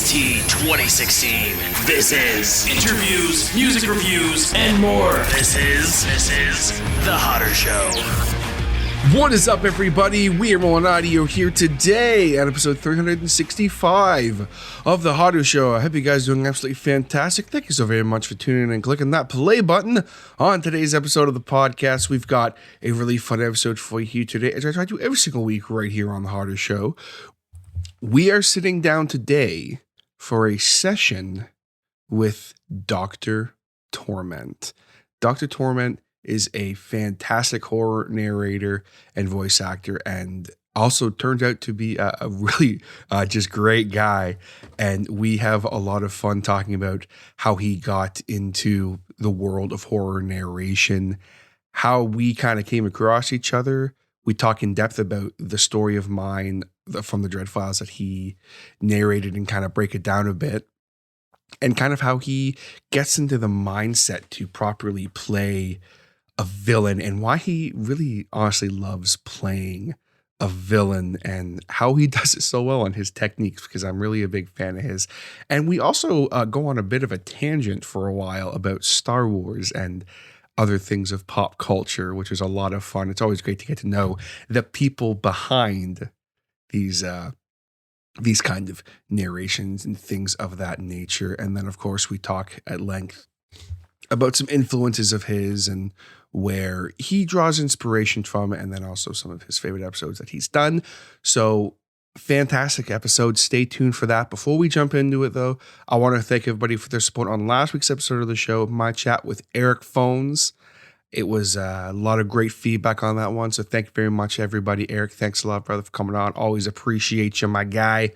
OST 2016. This is interviews, music reviews, and more. This is The Hodder Show. What is up, everybody? We are Rolling Audio here today at episode 365 of The Hodder Show. I hope you guys are doing absolutely fantastic. Thank you so very much for tuning in and clicking that play button on today's episode of the podcast. We've got a really fun episode for you here today, as I try to do every single week right here on The Hodder Show. We are sitting down today for a session with Dr. Torment. Dr. Torment is a fantastic horror narrator and voice actor, and also turns out to be a really just great guy. And we have a lot of fun talking about how he got into the world of horror narration, how we kind of came across each other. We talk in depth about the story of mine from the Dread Files that he narrated and kind of break it down a bit, and kind of how he gets into the mindset to properly play a villain, and why he really honestly loves playing a villain, and how he does it so well, and his techniques, because I'm really a big fan of his. And we also go on a bit of a tangent for a while about Star Wars and other things of pop culture, which is a lot of fun. It's always great to get to know the people behind these kind of narrations and things of that nature. And then, of course, we talk at length about some influences of his and where he draws inspiration from, and then also some of his favorite episodes that he's done. So fantastic episode. Stay tuned for that. Before we jump into it, though, I want to thank everybody for their support on last week's episode of the show, my chat with Eric Phones. It was a lot of great feedback on that one. So thank you very much, everybody. Eric, thanks a lot, brother, for coming on. Always appreciate you, my guy.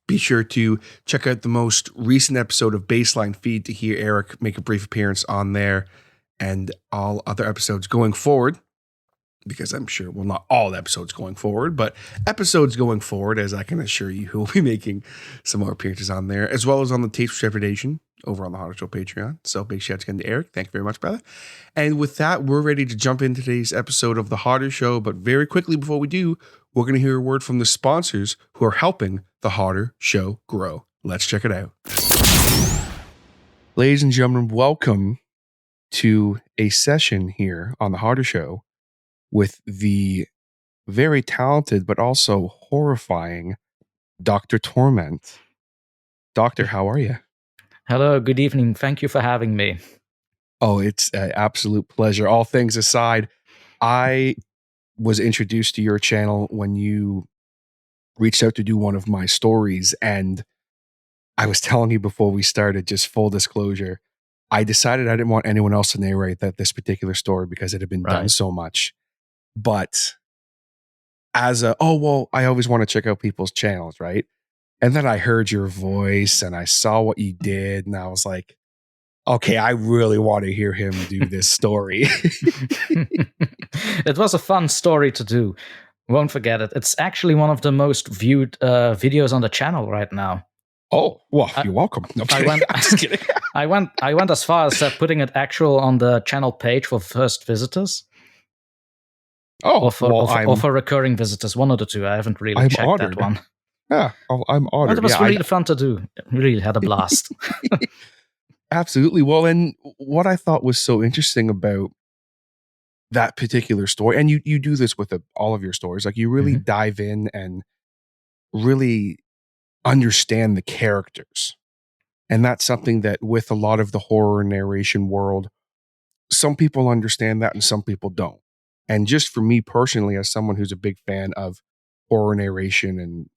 Be sure to check out the most recent episode of Baseline Feed to hear Eric make a brief appearance on there, and all other episodes going forward, because I'm sure, well, not all episodes going forward, but episodes going forward, as I can assure you, who will be making some more appearances on there, as well as on the Tapes for Trepidation over on the Hodder Show Patreon. So big shout out again to Eric. Thank you very much, brother. And with that, we're ready to jump into today's episode of the Hodder Show. But very quickly before we do, we're going to hear a word from the sponsors who are helping the Hodder Show grow. Let's check it out. Ladies and gentlemen, welcome to a session here on the Hodder Show with the very talented but also horrifying Dr. Torment. Doctor, how are you? Hello, good evening. Thank you for having me. Oh, it's an absolute pleasure. All things aside, I was introduced to your channel when you reached out to do one of my stories, and I was telling you before we started, just full disclosure, I decided I didn't want anyone else to narrate this particular story because it had been done so much. But as I always want to check out people's channels, right? And then I heard your voice and I saw what you did, and I was like, okay, I really want to hear him do this story. It was a fun story to do. Won't forget it. It's actually one of the most viewed videos on the channel right now. Oh, well, you're welcome. No, I'm just kidding. I went as far as putting it actual on the channel page for first visitors. Oh, or for recurring visitors, one of the two. I haven't really checked honored. That one. Yeah, I'm honored. But it was really fun to do. Really had a blast. Absolutely. Well, and what I thought was so interesting about that particular story, and you do this with all of your stories, like you really dive in and really understand the characters. And that's something that with a lot of the horror narration world, some people understand that and some people don't. And just for me personally, as someone who's a big fan of horror narration and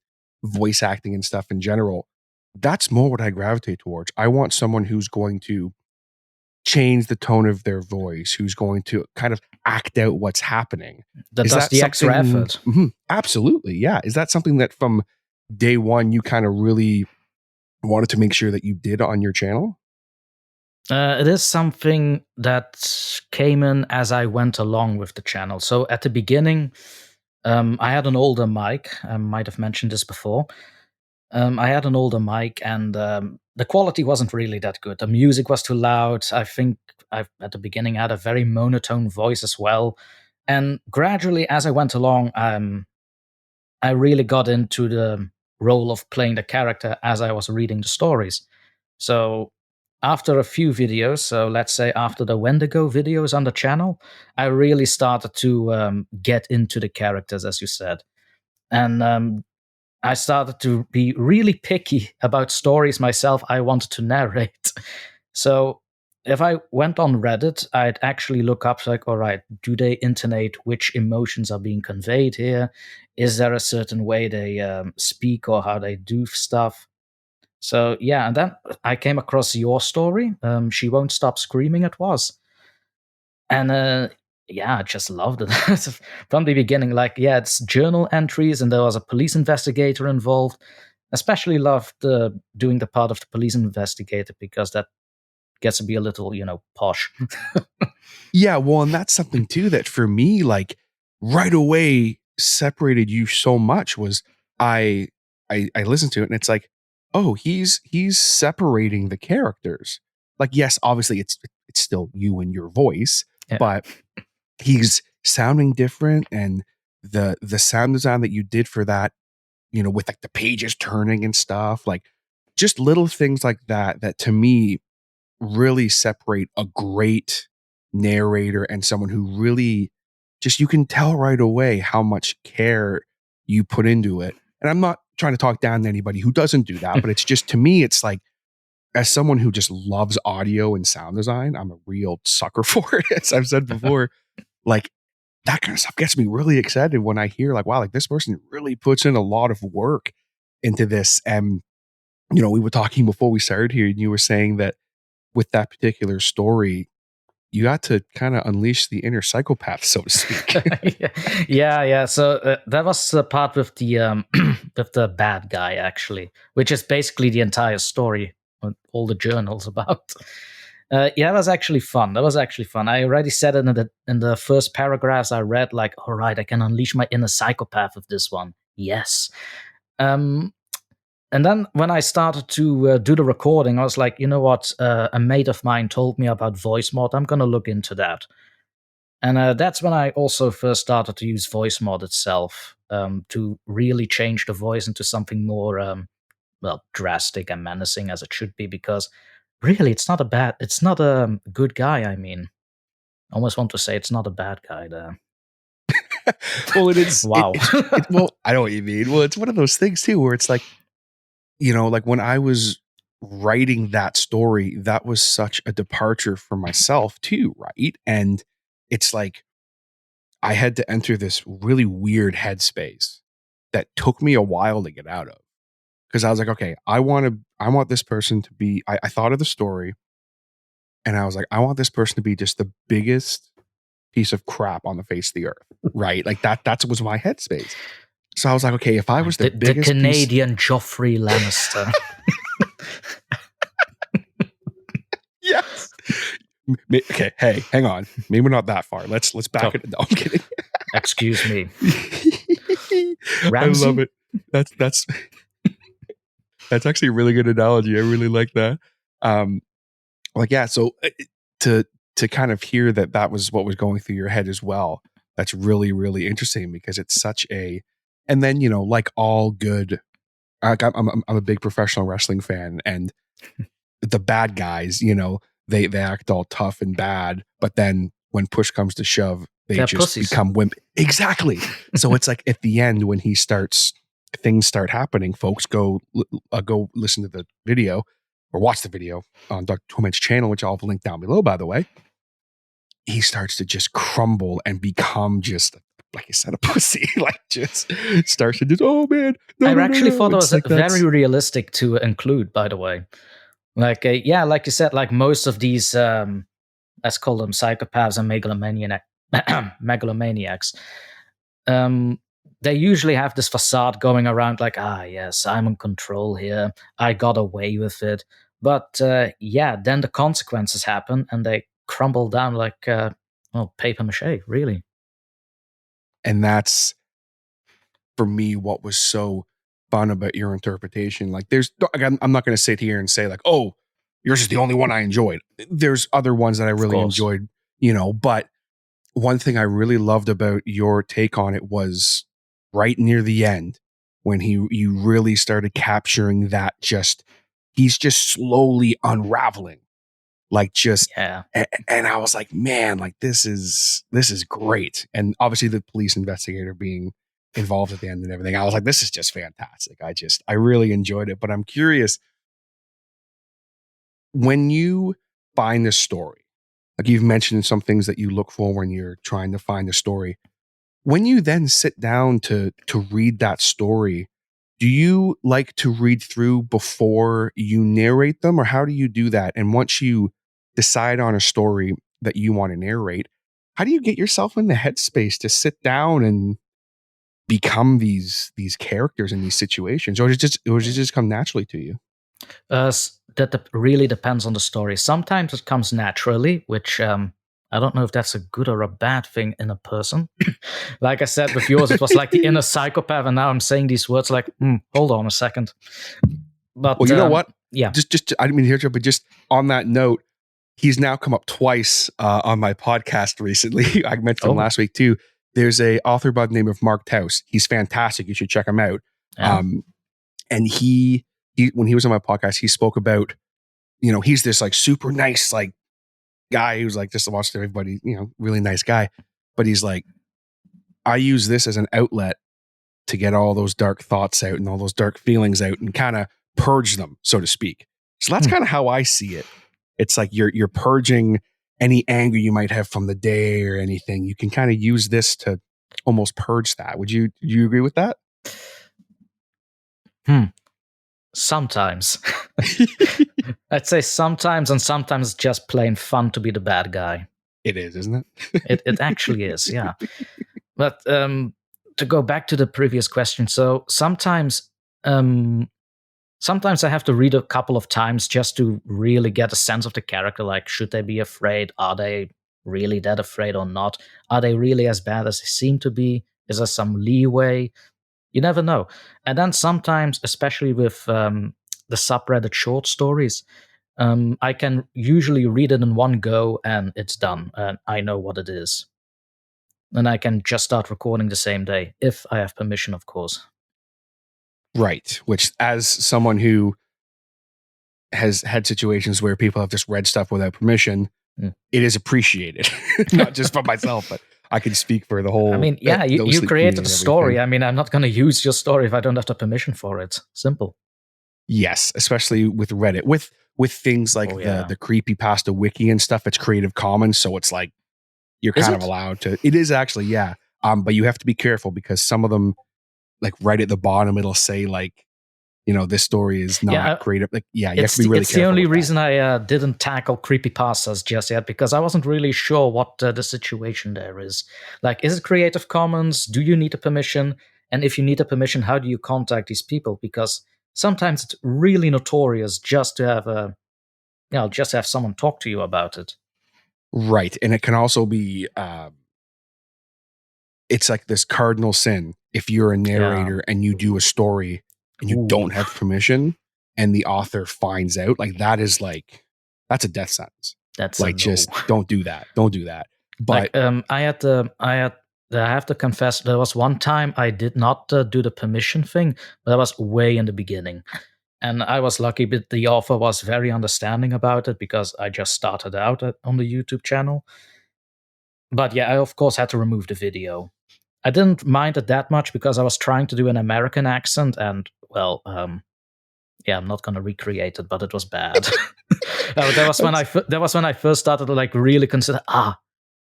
voice acting and stuff in general, that's more what I gravitate towards. I want someone who's going to change the tone of their voice, who's going to kind of act out what's happening. That's the extra effort. Absolutely, yeah. Is that something that from day one you kind of really wanted to make sure that you did on your channel? It is something that came in as I went along with the channel. So at the beginning, I had an older mic. I might have mentioned this before. I had an older mic, and the quality wasn't really that good. The music was too loud. I think at the beginning I had a very monotone voice as well. And gradually, as I went along, I really got into the role of playing the character as I was reading the stories. So after a few videos, so let's say after the Wendigo videos on the channel, I really started to get into the characters, as you said. And I started to be really picky about stories myself I wanted to narrate. So if I went on Reddit, I'd actually look up like, all right, do they intonate which emotions are being conveyed here? Is there a certain way they speak or how they do stuff? So yeah, and then I came across your story. She Won't Stop Screaming, it was. And yeah, I just loved it from the beginning. Like, yeah, it's journal entries, and there was a police investigator involved. Especially loved doing the part of the police investigator because that gets to be a little, posh. Yeah, well, and that's something too that for me, like right away separated you so much was I listened to it and it's like, oh, he's separating the characters. Like, yes, obviously it's still you and your voice, but he's sounding different, and the sound design that you did for that, with like the pages turning and stuff, like just little things like that to me really separate a great narrator and someone who really just, you can tell right away how much care you put into it. And I'm not trying to talk down to anybody who doesn't do that, but it's just, to me, it's like, as someone who just loves audio and sound design, I'm a real sucker for it. As I've said before, like that kind of stuff gets me really excited when I hear like, wow, like this person really puts in a lot of work into this. And, we were talking before we started here and you were saying that with that particular story, you got to kind of unleash the inner psychopath, so to speak. Yeah. So that was the part with the with the bad guy, actually, which is basically the entire story, all the journals about. Yeah, that was actually fun. I already said it in the first paragraphs I read, like, all right, I can unleash my inner psychopath with this one. Yes. And then when I started to do the recording, I was like, you know what? A mate of mine told me about voice mod. I'm going to look into that. And that's when I also first started to use voice mod itself to really change the voice into something more, drastic and menacing as it should be. Because really, it's not a good guy. I mean, I almost want to say it's not a bad guy there. Well, it is. Wow. Well, I know what you mean. Well, it's one of those things too, where it's like, like when I was writing that story, that was such a departure for myself too, right? And it's like I had to enter this really weird headspace that took me a while to get out of. Because I was like, okay, I want this person to be, I thought of the story and I was like, I want this person to be just the biggest piece of crap on the face of the earth, right? Like that was my headspace. So I was like, okay, if I was the biggest Canadian Joffrey Lannister. Yes. Okay, hey, hang on. Maybe we're not that far. Let's back it. No, I'm kidding. Excuse me. Ramsay? I love it. That's actually a really good analogy. I really like that. So to kind of hear that was what was going through your head as well. That's really, really interesting because it's such a, and then, like all good, I'm a big professional wrestling fan, and the bad guys, they act all tough and bad, but then when push comes to shove, they're just pussies. Become wimp. Exactly. So it's like at the end when things start happening, folks go listen to the video or watch the video on Dr. Torment's channel, which I'll have linked down below, by the way. He starts to just crumble and become just, like I said, a pussy. Like just starts to just, oh man. I actually thought it was like very realistic to include, by the way. Like, like you said, like most of these, let's call them psychopaths and megalomaniacs, they usually have this facade going around like, yes, I'm in control here. I got away with it. But then the consequences happen and they crumble down like paper mache, really. And that's, for me, what was so fun about your interpretation. Like I'm not going to sit here and say like, oh, yours is the only one I enjoyed. There's other ones that I really enjoyed, but one thing I really loved about your take on it was right near the end when you really started capturing that he's just slowly unraveling, like just Yeah. and I was like, man, like this is great. And obviously the police investigator being involved at the end and everything, I was like, this is just fantastic. I really enjoyed it. But I'm curious, when you find a story, like you've mentioned some things that you look for when you're trying to find a story, when you then sit down to read that story, do you like to read through before you narrate them, or how do you do that? And once you decide on a story that you want to narrate, how do you get yourself in the headspace to sit down and become these characters in these situations, or does it just come naturally to you? That really depends on the story. Sometimes it comes naturally, which I don't know if that's a good or a bad thing in a person. Like I said with yours, it was like the inner psychopath, and now I'm saying these words like, hold on a second. But well, you know what? Yeah. Just I didn't mean to hear you, but just on that note, he's now come up twice on my podcast recently. I mentioned him last week too. There's a author by the name of Mark Taus. He's fantastic. You should check him out. Yeah. And he when he was on my podcast, he spoke about, he's this like super nice like guy who's like just watched everybody, really nice guy. But he's like, I use this as an outlet to get all those dark thoughts out and all those dark feelings out and kind of purge them, so to speak. So that's kind of how I see it. It's like you're purging any anger you might have from the day or anything. You can kind of use this to almost purge that. Do you agree with that? Sometimes. I'd say sometimes, and sometimes it's just plain fun to be the bad guy. It is, isn't it? It actually is, yeah. But to go back to the previous question, so sometimes I have to read a couple of times just to really get a sense of the character. Like, should they be afraid? Are they really that afraid or not? Are they really as bad as they seem to be? Is there some leeway? You never know. And then sometimes, especially with the subreddit short stories, I can usually read it in one go and it's done. And I know what it is. And I can just start recording the same day, if I have permission, of course. Right. Which, as someone who has had situations where people have just read stuff without permission, it is appreciated. Not just for myself, but I can speak for the whole. I mean, yeah, you created a story. I mean, I'm not going to use your story if I don't have the permission for it. Simple. Yes, especially with Reddit, with things like the creepypasta wiki and stuff. It's Creative Commons, so it's like you're kind of allowed to. It is actually, yeah. But you have to be careful because some of them, like right at the bottom, it'll say like, this story is not creative. Like, you have to be really careful. It's the only reason I didn't tackle creepypastas just yet, because I wasn't really sure what the situation there is. Like, is it Creative Commons? Do you need a permission? And if you need a permission, how do you contact these people? Because sometimes it's really notorious just to have someone talk to you about it. Right. And it can also be, it's like this cardinal sin. If you're a narrator and you do a story and you don't have permission and the author finds out, like that's a death sentence. That's like, just don't do that. Don't do that. But like, I have to confess, there was one time I did not do the permission thing, but that was way in the beginning. And I was lucky, but the author was very understanding about it because I just started out on the YouTube channel. But yeah, I of course had to remove the video. I didn't mind it that much because I was trying to do an American accent, and well, I'm not going to recreate it, but it was bad. That was when I first started to like really consider.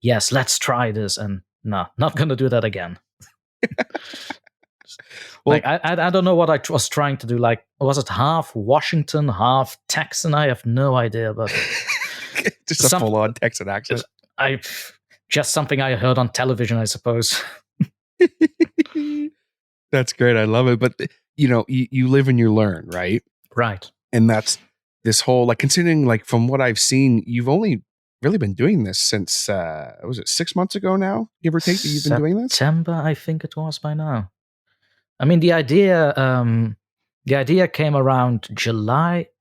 Yes, let's try this, and no, not going to do that again. Well, like I don't know what I was trying to do. Like, was it half Washington, half Texan? I have no idea, but just a full-on Texan accent. Just something I heard on television, I suppose. That's great. I love it. But you live and you learn, right? Right. And that's this whole, like, considering, like, from what I've seen, you've only really been doing this since was it 6 months ago now, give or take, that you've been doing this? September, I think it was by now. I mean, the idea came around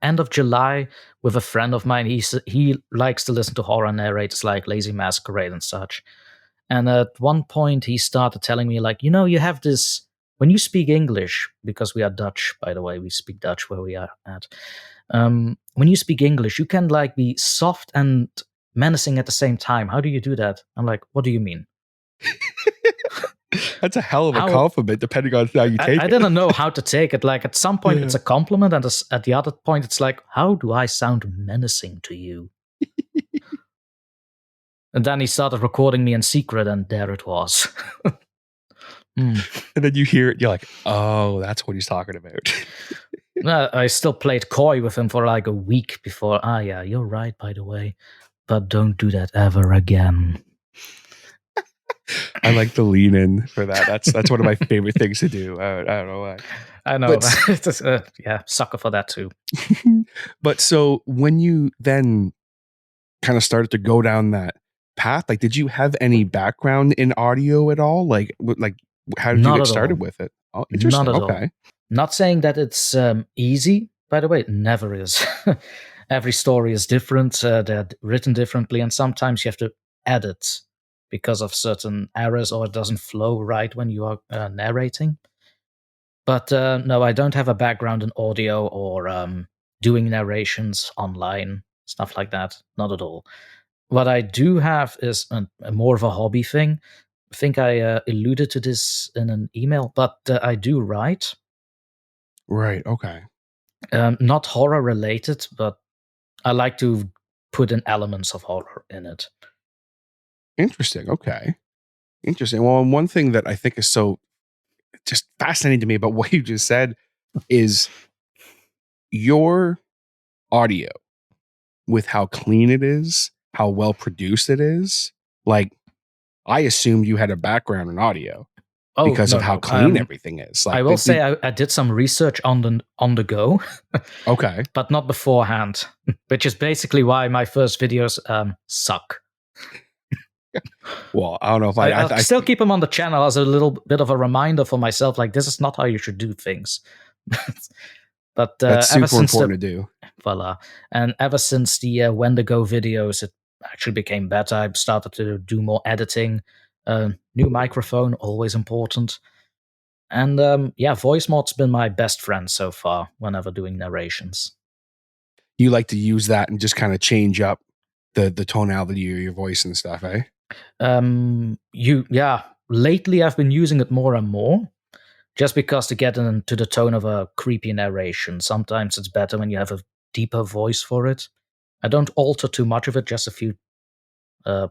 end of July, with a friend of mine. He likes to listen to horror narrators like Lazy Masquerade and such. And at one point, he started telling me, like, you have this when you speak English, because we are Dutch, by the way, we speak Dutch where we are at. When you speak English, you can like be soft and menacing at the same time. How do you do that? I'm like, what do you mean? That's a hell of a compliment, depending on how you take it. I didn't know how to take it. Like at some point, it's a compliment, and at the other point, it's like, how do I sound menacing to you? And then he started recording me in secret, and there it was. And then you hear it, you're like, oh, that's what he's talking about. I still played coy with him for like a week before. Yeah, you're right, by the way. But don't do that ever again. I like the lean in for that. That's one of my favorite things to do. I don't know why. I know. But, sucker for that too. But so when you then kind of started to go down that path, like, did you have any background in audio at all? Like how did you get started with it? Oh, interesting. Not at okay. all. Not saying that it's easy, by the way. It never is. Every story is different. They're written differently, and sometimes you have to edit because of certain errors, or it doesn't flow right when you are narrating. But no, I don't have a background in audio or doing narrations online, stuff like that. Not at all. What I do have is a more of a hobby thing. I think I alluded to this in an email, but I do write. Right, okay. Not horror related, but I like to put in elements of horror in it. Interesting. Okay. Interesting. Well, and one thing that I think is so just fascinating to me about what you just said is your audio, with how clean it is, how well produced it is. Like, I assumed you had a background in audio because of how clean everything is. Like, I will say I did some research on the go. Okay. But not beforehand, which is basically why my first videos suck. Well, I don't know if I still keep them on the channel as a little bit of a reminder for myself, like, this is not how you should do things. But that's super important to do. Voila. And ever since the Wendigo videos, it actually became better. I started to do more editing. New microphone, always important. And voice mod's been my best friend so far whenever doing narrations. You like to use that and just kind of change up the tonality of your voice and stuff, eh? Lately I've been using it more and more, just because to get into the tone of a creepy narration. Sometimes it's better when you have a deeper voice for it. I don't alter too much of it, just a few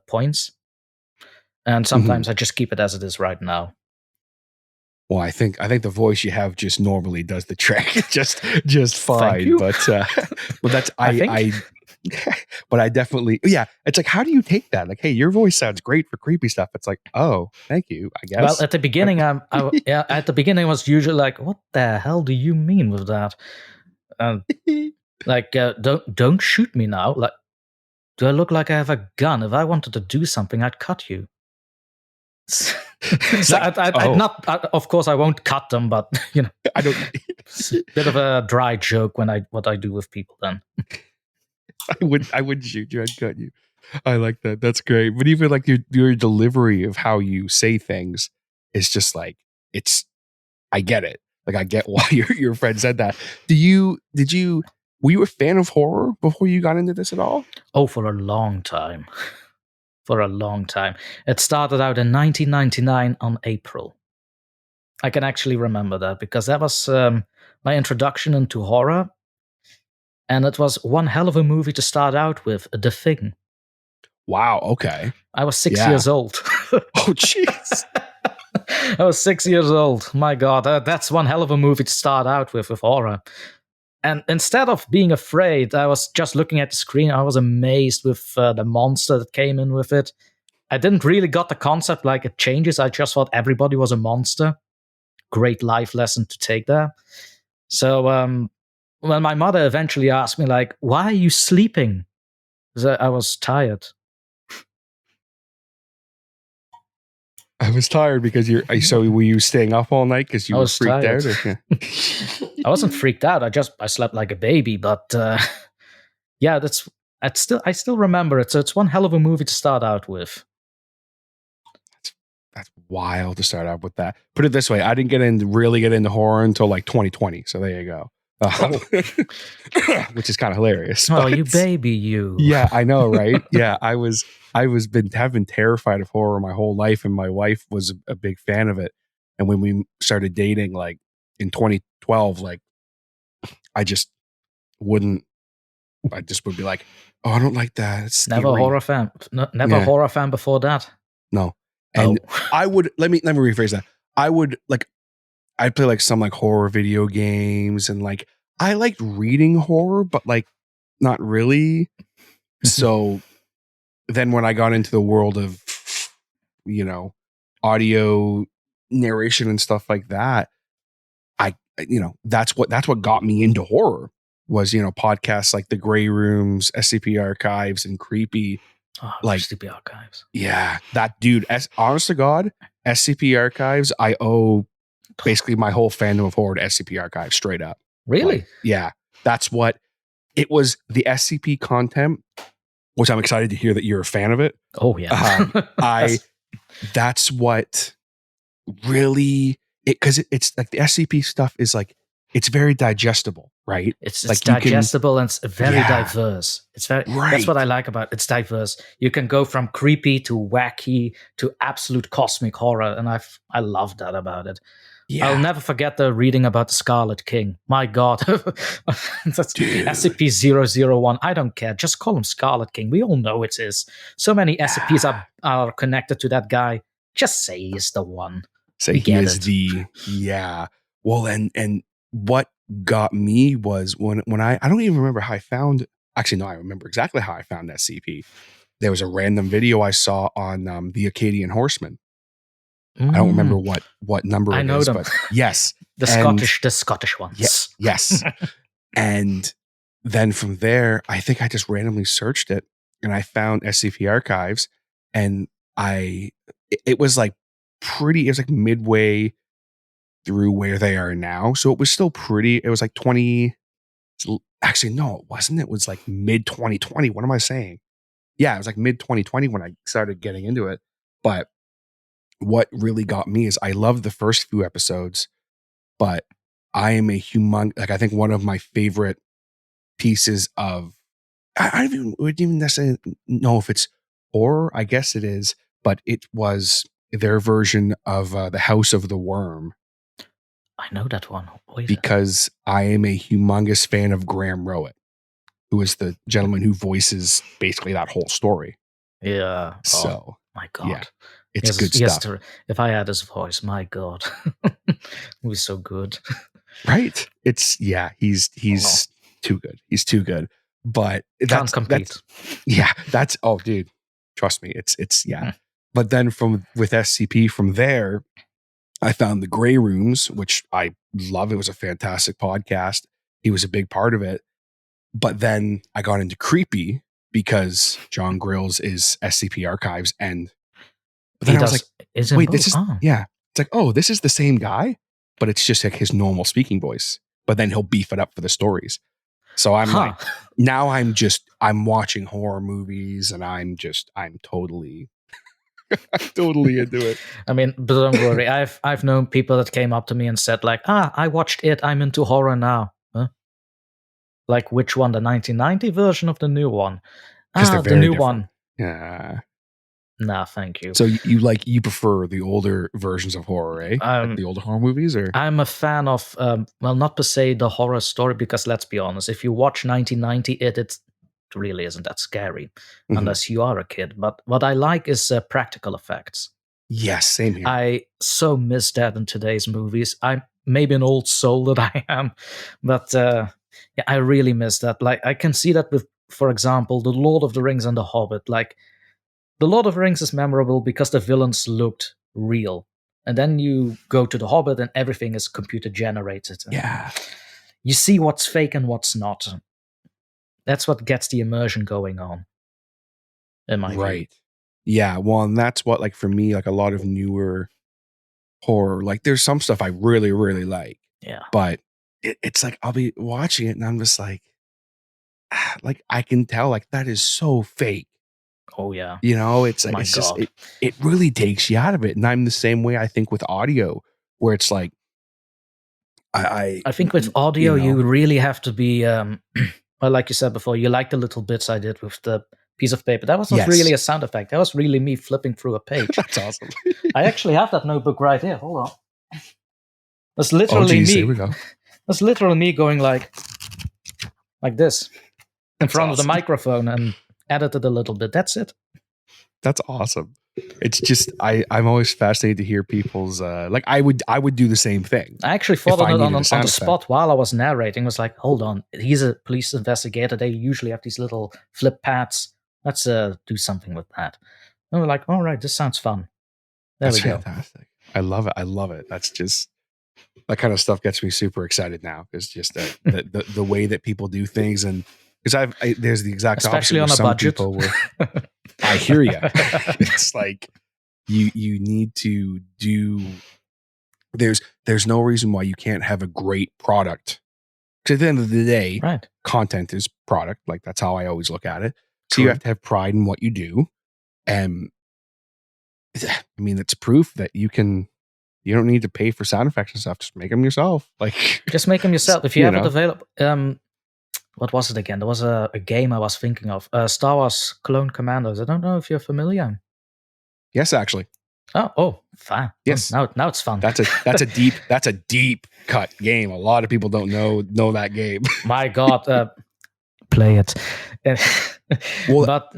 points. And sometimes I just keep it as it is right now. Well, I think the voice you have just normally does the trick, just fine. But that's but I definitely, it's like, how do you take that? Like, hey, your voice sounds great for creepy stuff. It's like, oh, thank you, I guess. Well, at the beginning, at the beginning, I was usually like, what the hell do you mean with that? Like, don't shoot me now. Like, do I look like I have a gun? If I wanted to do something, I'd cut you. I'd not. Of course, I won't cut them, but I don't. It's a bit of a dry joke what I do with people. Then I wouldn't shoot you. I'd cut you. I like that. That's great. But even like your delivery of how you say things is just like, I get it. Like, I get why your friend said that. Were you a fan of horror before you got into this at all? Oh, for a long time. For a long time. It started out in 1999 on April. I can actually remember that because that was my introduction into horror. And it was one hell of a movie to start out with, The Thing. Wow, okay. I was 6 years old. Oh, jeez. I was 6 years old. My God, that's one hell of a movie to start out with horror. And instead of being afraid, I was just looking at the screen. I was amazed with the monster that came in with it. I didn't really got the concept like it changes. I just thought everybody was a monster. Great life lesson to take there. So when my mother eventually asked me, like, why are you sleeping? Because I was tired. I was tired because so were you staying up all night because you were freaked tired. out? I wasn't freaked out. I slept like a baby, but I still remember it. So it's one hell of a movie to start out with. That's wild to start out with that. Put it this way, I didn't really get into horror until like 2020. So there you go. Which is kind of hilarious. Oh, you baby, you. Yeah, I know, right? Yeah, have been terrified of horror my whole life, and my wife was a big fan of it. And when we started dating, like in 2012, like I just would be like, oh, I don't like that. It's Never a scary. horror fan. Never a horror fan before that. No. And I would let me rephrase that. I'd play like some like horror video games, and like I liked reading horror, but like not really. So then when I got into the world of, you know, audio narration and stuff like that, that's what got me into horror was, podcasts like The Grey Rooms, SCP Archives, and Creepy. Oh, like SCP Archives. Yeah, that dude, honest to God, SCP Archives, I owe basically my whole fandom of horror to SCP Archives, straight up. Really? Like, yeah, that's what it was. The SCP content, which I'm excited to hear that you're a fan of it. Oh yeah. That's what really because it's like the SCP stuff is like it's very digestible, right? It's like digestible and it's very diverse. It's very That's what I like about it. It's diverse. You can go from creepy to wacky to absolute cosmic horror, and I love that about it. Yeah. I'll never forget the reading about the Scarlet King. My God. That's SCP-001. I don't care. Just call him Scarlet King. We all know it is. So many SCPs are connected to that guy. Just say he's the one. Say he is yeah. Well, and what got me was when I don't even remember how I found, actually, no, I remember exactly how I found SCP. There was a random video I saw on the Acadian Horsemen. I don't remember what number I know is, them. but yes. the Scottish ones. Yes. And then from there, I think I just randomly searched it and I found SCP Archives, and it was like midway through where they are now. So it was still pretty, it was like actually, no, it wasn't. It was like mid 2020. What am I saying? Yeah, it was like mid 2020 when I started getting into it. But what really got me is I loved the first few episodes, but I am a I think one of my favorite pieces of, I wouldn't even necessarily know if it's horror. I guess it is, but it was their version of the House of the Worm. I know that one. Because I am a humongous fan of Graham Rowett, who is the gentleman who voices basically that whole story. Yeah. So, my God. Yeah, it's good stuff. If I had his voice, my God, it was so good. Right? He's too good. He's too good. But Can't compete. Oh, dude, trust me. It's yeah. But then with SCP from there, I found the Grey Rooms, which I love. It was a fantastic podcast. He was a big part of it. But then I got into Creepy because John Grills is SCP Archives, but then I was like, wait, this is It's like, oh, this is the same guy, but it's just like his normal speaking voice. But then he'll beef it up for the stories. So I'm like, now I'm watching horror movies, and I'm totally totally into it. I mean, but don't worry. I've known people that came up to me and said like, I watched it. I'm into horror now. Huh? Like which one? The 1990 version of the new one? The new different. One. Yeah. Nah, thank you. So you prefer the older versions of horror, eh? Like the older horror movies, or? I'm a fan of, not per se the horror story, because let's be honest, if you watch 1990, it really isn't that scary unless you are a kid. But what I like is practical effects. Yes, same here. I so miss that in today's movies. I'm maybe an old soul that I am, but I really miss that. Like I can see that with, for example, The Lord of the Rings and The Hobbit. Like The Lord of the Rings is memorable because the villains looked real, and then you go to The Hobbit and everything is computer generated. Yeah, you see what's fake and what's not. That's what gets the immersion going on, in my view. Yeah, well, and that's what, like, for me, like, a lot of newer horror, like, there's some stuff I really, really like. Yeah. But it's like, I'll be watching it and I'm just like I can tell, like, that is so fake. Oh yeah. It's like My it's just God. it really takes you out of it. And I'm the same way, I think, with audio, where it's like I think with audio, you really have to be, well, like you said before, you like the little bits I did with the piece of paper. That was not really a sound effect. That was really me flipping through a page. That's awesome. I actually have that notebook right here. Hold on. That's literally me. Here we go. That's literally me going like this in front of the awesome. microphone and edited a little bit. That's it. That's awesome. It's just I'm always fascinated to hear people's like I would do the same thing. I actually thought on the spot while I was narrating. Was like, hold on, he's a police investigator. They usually have these little flip pads. Let's do something with that. And we're like, all right, this sounds fun. That's fantastic. I love it. That's just, that kind of stuff gets me super excited now. It's just the way that people do things, and because there's the exact especially opposite on a some budget. People I hear you. It's like you need to do. There's no reason why you can't have a great product. Because at the end of the day, right, content is product. Like, that's how I always look at it. So True. you have to have pride in what you do, and I mean, it's proof that you don't need to pay for sound effects and stuff. Just make them yourself. Like, just make them yourself. If you have it available. What was it again? There was a game I was thinking of. Star Wars Clone Commandos. I don't know if you're familiar. Yes, actually. Oh, fine. Yes. Now it's fun. That's a deep cut game. A lot of people don't know that game. My God, play it. Well, but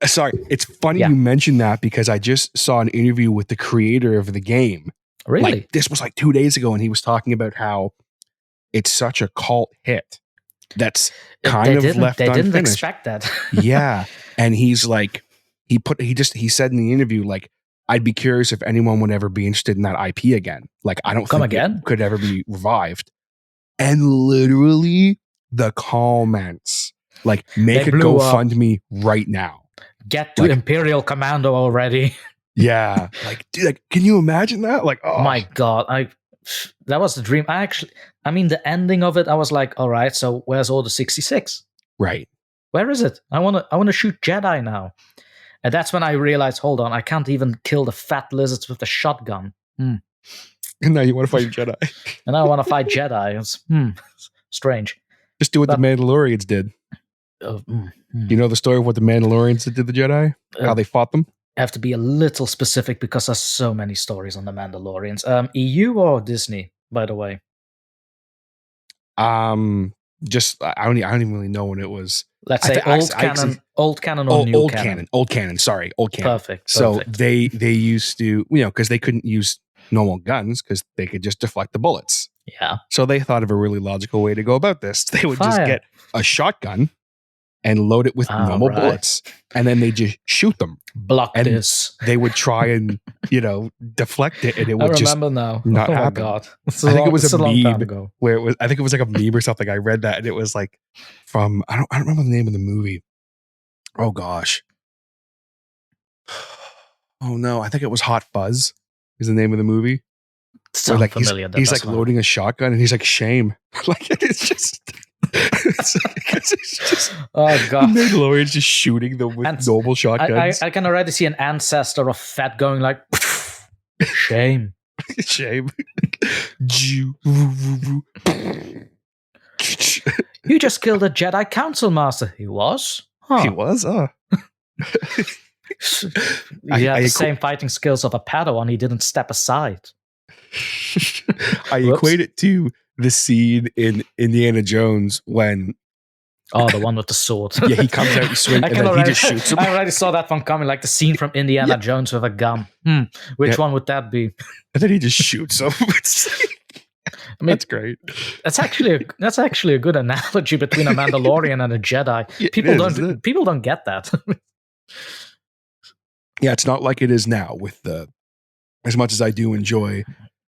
sorry, it's funny you mentioned that, because I just saw an interview with the creator of the game. Really? Like, this was like 2 days ago, and he was talking about how it's such a cult hit that's kind of left unfinished. They didn't expect that. Yeah, and he's like, he said in the interview, like, I'd be curious if anyone would ever be interested in that IP again. Like, I don't think it could ever be revived. And literally the comments, like, make a GoFundMe right now. Get to Imperial Commando already. Yeah. Like, dude, like, can you imagine that? Like, oh my God. That was the dream. I mean, the ending of it, I was like, all right, so where's all the 66? Right. Where is it? I want to shoot Jedi now. And that's when I realized, hold on, I can't even kill the fat lizards with the shotgun. And now you want to fight Jedi. And I want to fight Jedi. It's strange. Just do what the Mandalorians did. You know the story of what the Mandalorians did to the Jedi? How they fought them? I have to be a little specific because there's so many stories on the Mandalorians. EU or Disney, by the way? Just I don't even really know when it was. Let's say old canon or new canon. Old canon. Sorry, old canon. Perfect. So they used to, because they couldn't use normal guns because they could just deflect the bullets. Yeah. So they thought of a really logical way to go about this. They would just get a shotgun and load it with normal bullets, and then they just shoot them. Block this. They would try and deflect it, and it would just not happen. My God. I think it was a meme where it was. I think it was like a meme or something. I read that, and it was like from I don't remember the name of the movie. Oh gosh. Oh no, I think it was Hot Fuzz is the name of the movie. Sounds like familiar. He's like loading a shotgun, and he's like, shame. Like, it's just. It's just, oh God! The Mandalorian's just shooting them with noble shotguns. I can already see an ancestor of Fett going like, shame, shame. You just killed a Jedi Council Master. He was. He was. He had the same fighting skills of a Padawan. He didn't step aside. I equate it to the scene in Indiana Jones when the one with the sword. Yeah, he comes out and swings and then he just shoots him. I already saw that one coming, like the scene from Indiana Jones with a gun. Which one would that be? And then he just shoots him. I mean, that's great. That's actually a good analogy between a Mandalorian and a Jedi. People don't get that. Yeah, it's not like it is now with as much as I do enjoy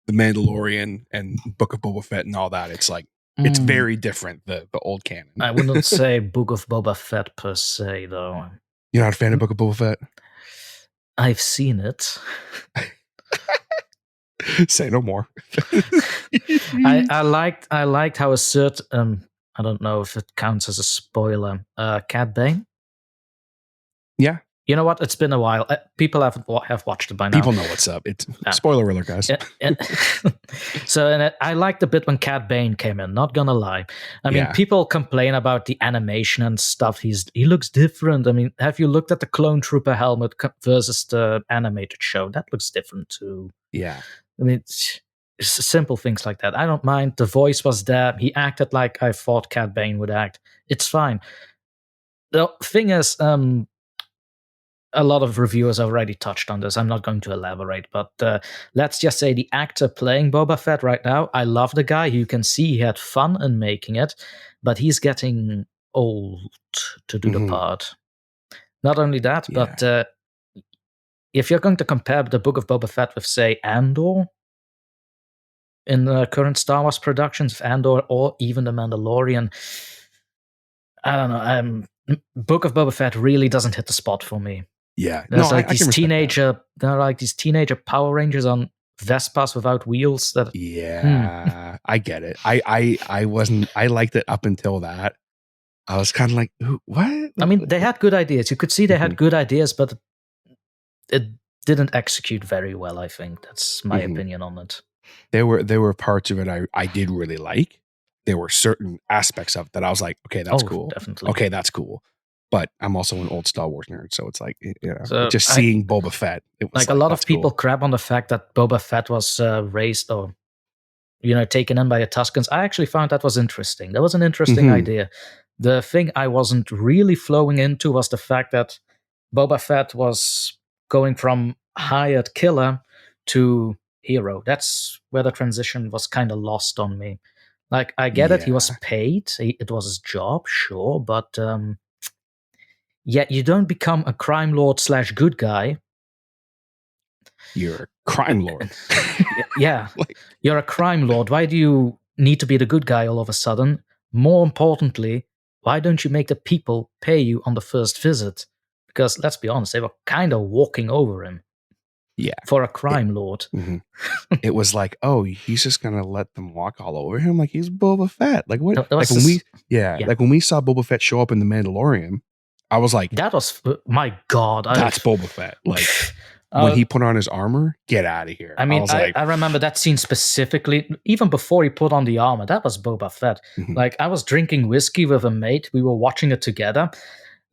The Mandalorian and Book of Boba Fett and all that, it's like it's very different, the old canon. I wouldn't say Book of Boba Fett per se, though. You're not a fan of Book of Boba Fett? I've seen it. Say no more. I liked how a certain I don't know if it counts as a spoiler. Cad Bane. Yeah, You know what? It's been a while. People have watched it by now. People know what's up. It's spoiler alert, guys. So I liked the bit when Cad Bane came in. Not gonna lie. I mean, people complain about the animation and stuff. He looks different. I mean, have you looked at the Clone Trooper helmet versus the animated show? That looks different too. Yeah. I mean, it's simple things like that. I don't mind. The voice was there. He acted like I thought Cad Bane would act. It's fine. The thing is, a lot of reviewers already touched on this. I'm not going to elaborate, but let's just say the actor playing Boba Fett right now, I love the guy. You can see he had fun in making it, but he's getting old to do the part. Not only that, but if you're going to compare the Book of Boba Fett with, say, Andor, in the current Star Wars productions, Andor or even The Mandalorian, I don't know. Book of Boba Fett really doesn't hit the spot for me. Yeah, there's there are like these teenager Power Rangers on Vespas without wheels. That I get it. I liked it up until that. I was kind of like, what? I mean, they had good ideas. You could see they had good ideas, but it didn't execute very well. I think that's my opinion on it. There were parts of it I did really like. There were certain aspects of it that I was like, okay, that's cool. Definitely. Okay, that's cool. But I'm also an old Star Wars nerd, so it's like, just seeing Boba Fett. It was like a lot of people crap on the fact that Boba Fett was raised or, taken in by the Tuskens. I actually found that was interesting. That was an interesting idea. The thing I wasn't really flowing into was the fact that Boba Fett was going from hired killer to hero. That's where the transition was kind of lost on me. Like, I get it. He was paid. It was his job, sure. But yet you don't become a crime lord / good guy. You're a crime lord. Yeah. You're a crime lord. Why do you need to be the good guy all of a sudden? More importantly, why don't you make the people pay you on the first visit? Because let's be honest, they were kind of walking over him. Yeah. For a crime lord. It was like, oh, he's just going to let them walk all over him? Like, he's Boba Fett. Like, what? Like when we saw Boba Fett show up in The Mandalorian, I was like, that was, my God. That's Boba Fett. Like, when he put on his armor, get out of here. I mean, I remember that scene specifically, even before he put on the armor, that was Boba Fett. Like, I was drinking whiskey with a mate. We were watching it together.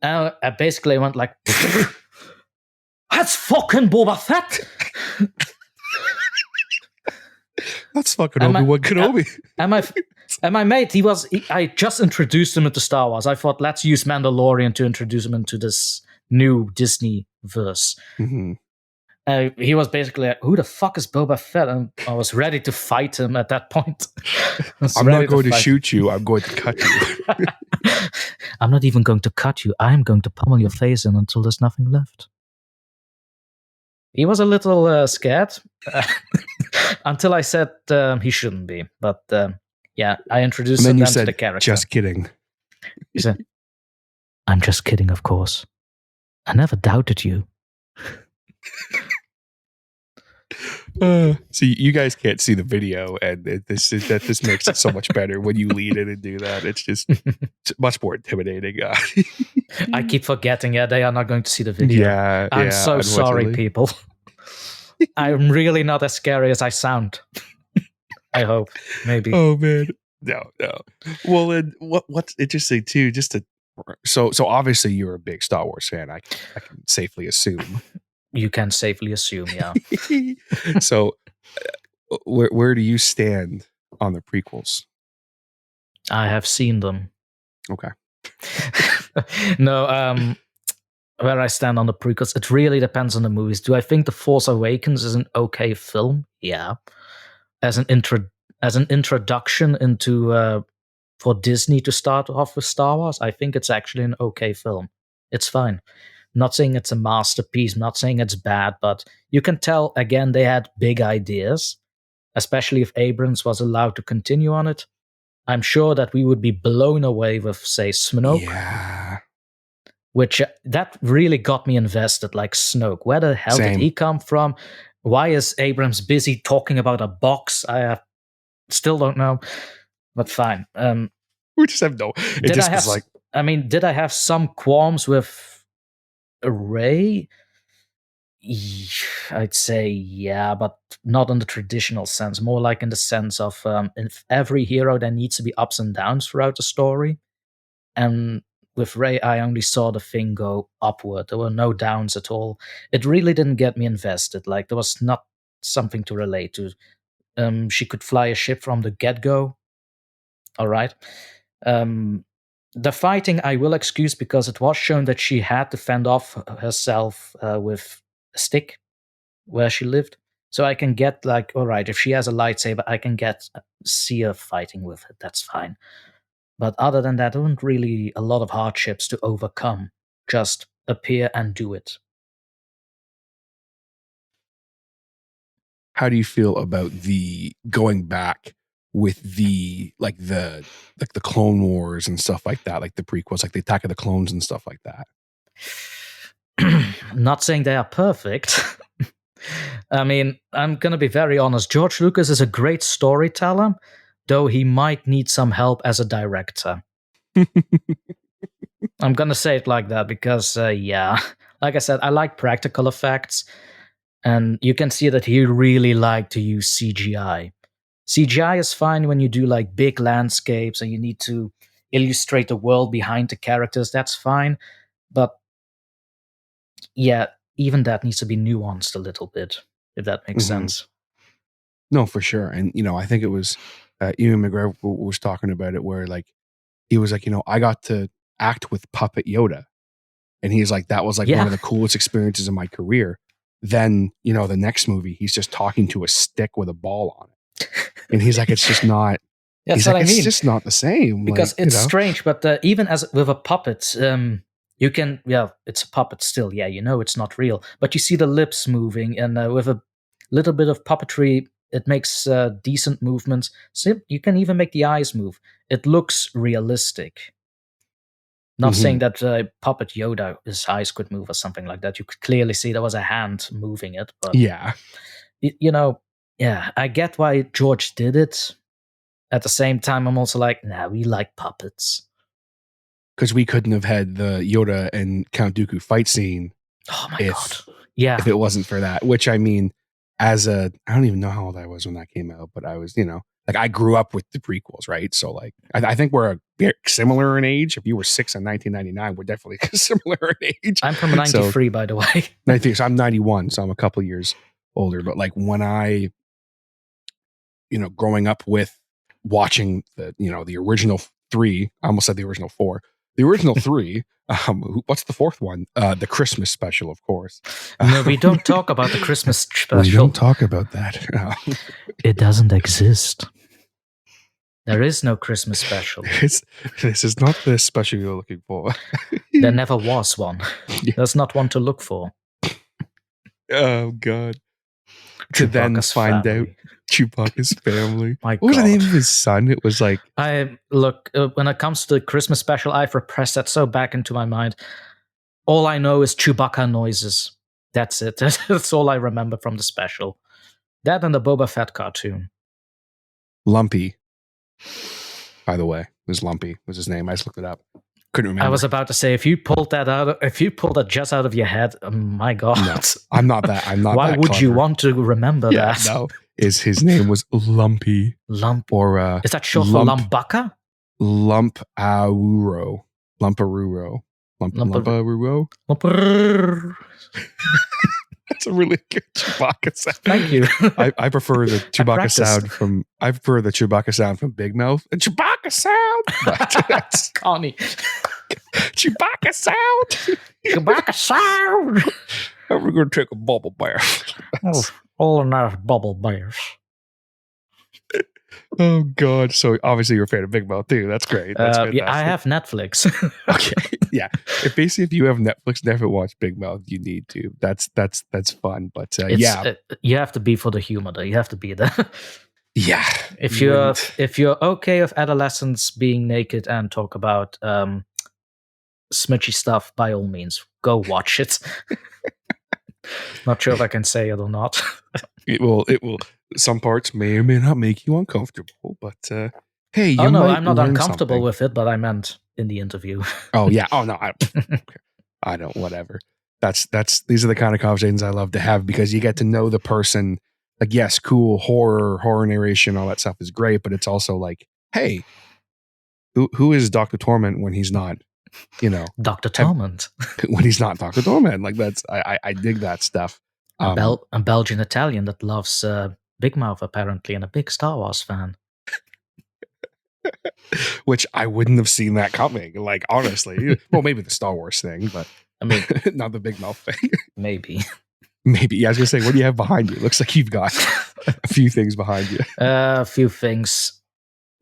I basically went like, that's fucking Boba Fett. That's fucking Obi-Wan Kenobi. And my mate, I just introduced him into Star Wars. I thought, let's use Mandalorian to introduce him into this new Disney verse. He was basically like, who the fuck is Boba Fett? And I was ready to fight him at that point. I'm not going to shoot you. I'm going to cut you. I'm not even going to cut you. I'm going to pummel your face in until there's nothing left. He was a little scared until I said he shouldn't be. But I introduced him to the character. Just kidding. He said, I'm just kidding, of course. I never doubted you. So you guys can't see the video, and this makes it so much better when you lead in and do that. It's just much more intimidating. I keep forgetting. They are not going to see the video. I'm so sorry, people. I'm really not as scary as I sound. I hope, maybe. Oh man, no. Well, then what's interesting too? So obviously you're a big Star Wars fan. I can safely assume. You can safely assume, yeah. So, where do you stand on the prequels? I have seen them. Okay. No, where I stand on the prequels, it really depends on the movies. Do I think The Force Awakens is an okay film? Yeah. As an introduction into for Disney to start off with Star Wars, I think it's actually an okay film. It's fine. Not saying it's a masterpiece, not saying it's bad, but you can tell, again, they had big ideas, especially if Abrams was allowed to continue on it. I'm sure that we would be blown away with, say, Snoke. Yeah. Which, that really got me invested, like Snoke. Where the hell did he come from? Why is Abrams busy talking about a box? I still don't know, but fine. We just have no... Did I have some qualms with Ray, I'd say yeah, but not in the traditional sense. More like in the sense of in every hero there needs to be ups and downs throughout the story. And with Ray, I only saw the thing go upward. There were no downs at all. It really didn't get me invested. Like there was not something to relate to. She could fly a ship from the get-go. All right. The fighting I will excuse because it was shown that she had to fend off herself with a stick where she lived. So I can get like, all right, if she has a lightsaber, I can see her fighting with it. That's fine. But other than that, there weren't really a lot of hardships to overcome. Just appear and do it. How do you feel about the going back with the Clone Wars and stuff like that, like the prequels, like the Attack of the Clones and stuff like that? Not saying they are perfect. I mean, I'm going to be very honest. George Lucas is a great storyteller, though he might need some help as a director. I'm going to say it like that because, yeah, like I said, I like practical effects. And you can see that he really liked to use CGI. CGI is fine when you do like big landscapes and you need to illustrate the world behind the characters. That's fine. But yeah, even that needs to be nuanced a little bit, if that makes sense. No, for sure. And, I think it was Ewan McGregor was talking about it where like, he was like, I got to act with Puppet Yoda. And he's like, that was like one of the coolest experiences in my career. Then, the next movie, he's just talking to a stick with a ball on it. And he's like, it's just not. That's what I mean. It's just not the same. Because it's strange, but even as with a puppet, you can, it's a puppet still. Yeah, it's not real. But you see the lips moving, and with a little bit of puppetry, it makes decent movements. So you can even make the eyes move. It looks realistic. Not saying that Puppet Yoda, his eyes could move or something like that. You could clearly see there was a hand moving it. But, I get why George did it. At the same time, I'm also like, nah, we like puppets. Because we couldn't have had the Yoda and Count Dooku fight scene. Oh my God. Yeah. If it wasn't for that. Which, I mean, I don't even know how old I was when that came out, but I was, like I grew up with the prequels, right? So like, I think we're similar in age. If you were 6 in 1999, we're definitely similar in age. I'm from 93, by the way. 93, so I'm 91, so I'm a couple years older. But like when I, growing up with watching the original 3, I almost said the original 4. The original 3, what's the 4th one? The Christmas special, of course. No, we don't talk about the Christmas special. We don't talk about that. It doesn't exist. There is no Christmas special. This is not the special you're looking for. There never was one. Yeah. There's not one to look for. Oh, God. To then find out Chewbacca's family. My what was God. the name of his son? It was like... when it comes to the Christmas special, I've repressed that so back into my mind. All I know is Chewbacca noises. That's it. That's all I remember from the special. That and the Boba Fett cartoon. Lumpy. By the way, it was Lumpy was his name. I just looked it up. Couldn't remember. I was about to say, if you pulled that just out of your head, my God. No, I'm not that. Why that would clever. you want to remember that? No. His name was Lumpy. Or is that short for Lumbaka? Lumparuro. That's a really good Chewbacca sound. Thank you. I prefer the Chewbacca sound from. I prefer the Chewbacca sound from Big Mouth. The Chewbacca sound. That's Connie. Chewbacca sound. Chewbacca sound. We're going to take a bubble bath. All enough bubble bears. Oh God! So obviously you're a fan of Big Mouth too. That's great. That's fantastic. Yeah, I have Netflix. Okay, yeah. If you have Netflix, never watch Big Mouth. You need to. That's fun. But you have to be for the humor. Though. You have to be there. Yeah. If you're okay with adolescents being naked and talk about smudgy stuff, by all means, go watch it. Not sure if I can say it or not. It will. Some parts may or may not make you uncomfortable, but hey, you I'm might not learn uncomfortable something. with it, but I meant in the interview. Oh yeah. Oh no. I don't. Whatever. these are the kind of conversations I love to have, because you get to know the person. Like, yes, cool, horror narration, all that stuff is great, but it's also like, hey, who is Dr. Torment when he's not, Dr. Torment. when he's not Dr. Torment? Like, that's I dig that stuff. A Belgian Italian that loves Big Mouth, apparently, and a big Star Wars fan. Which I wouldn't have seen that coming. Like, honestly, well, maybe the Star Wars thing, but I mean, not the Big Mouth thing. Maybe. Yeah, I was gonna say, what do you have behind you? It looks like you've got a few things behind you. A few things.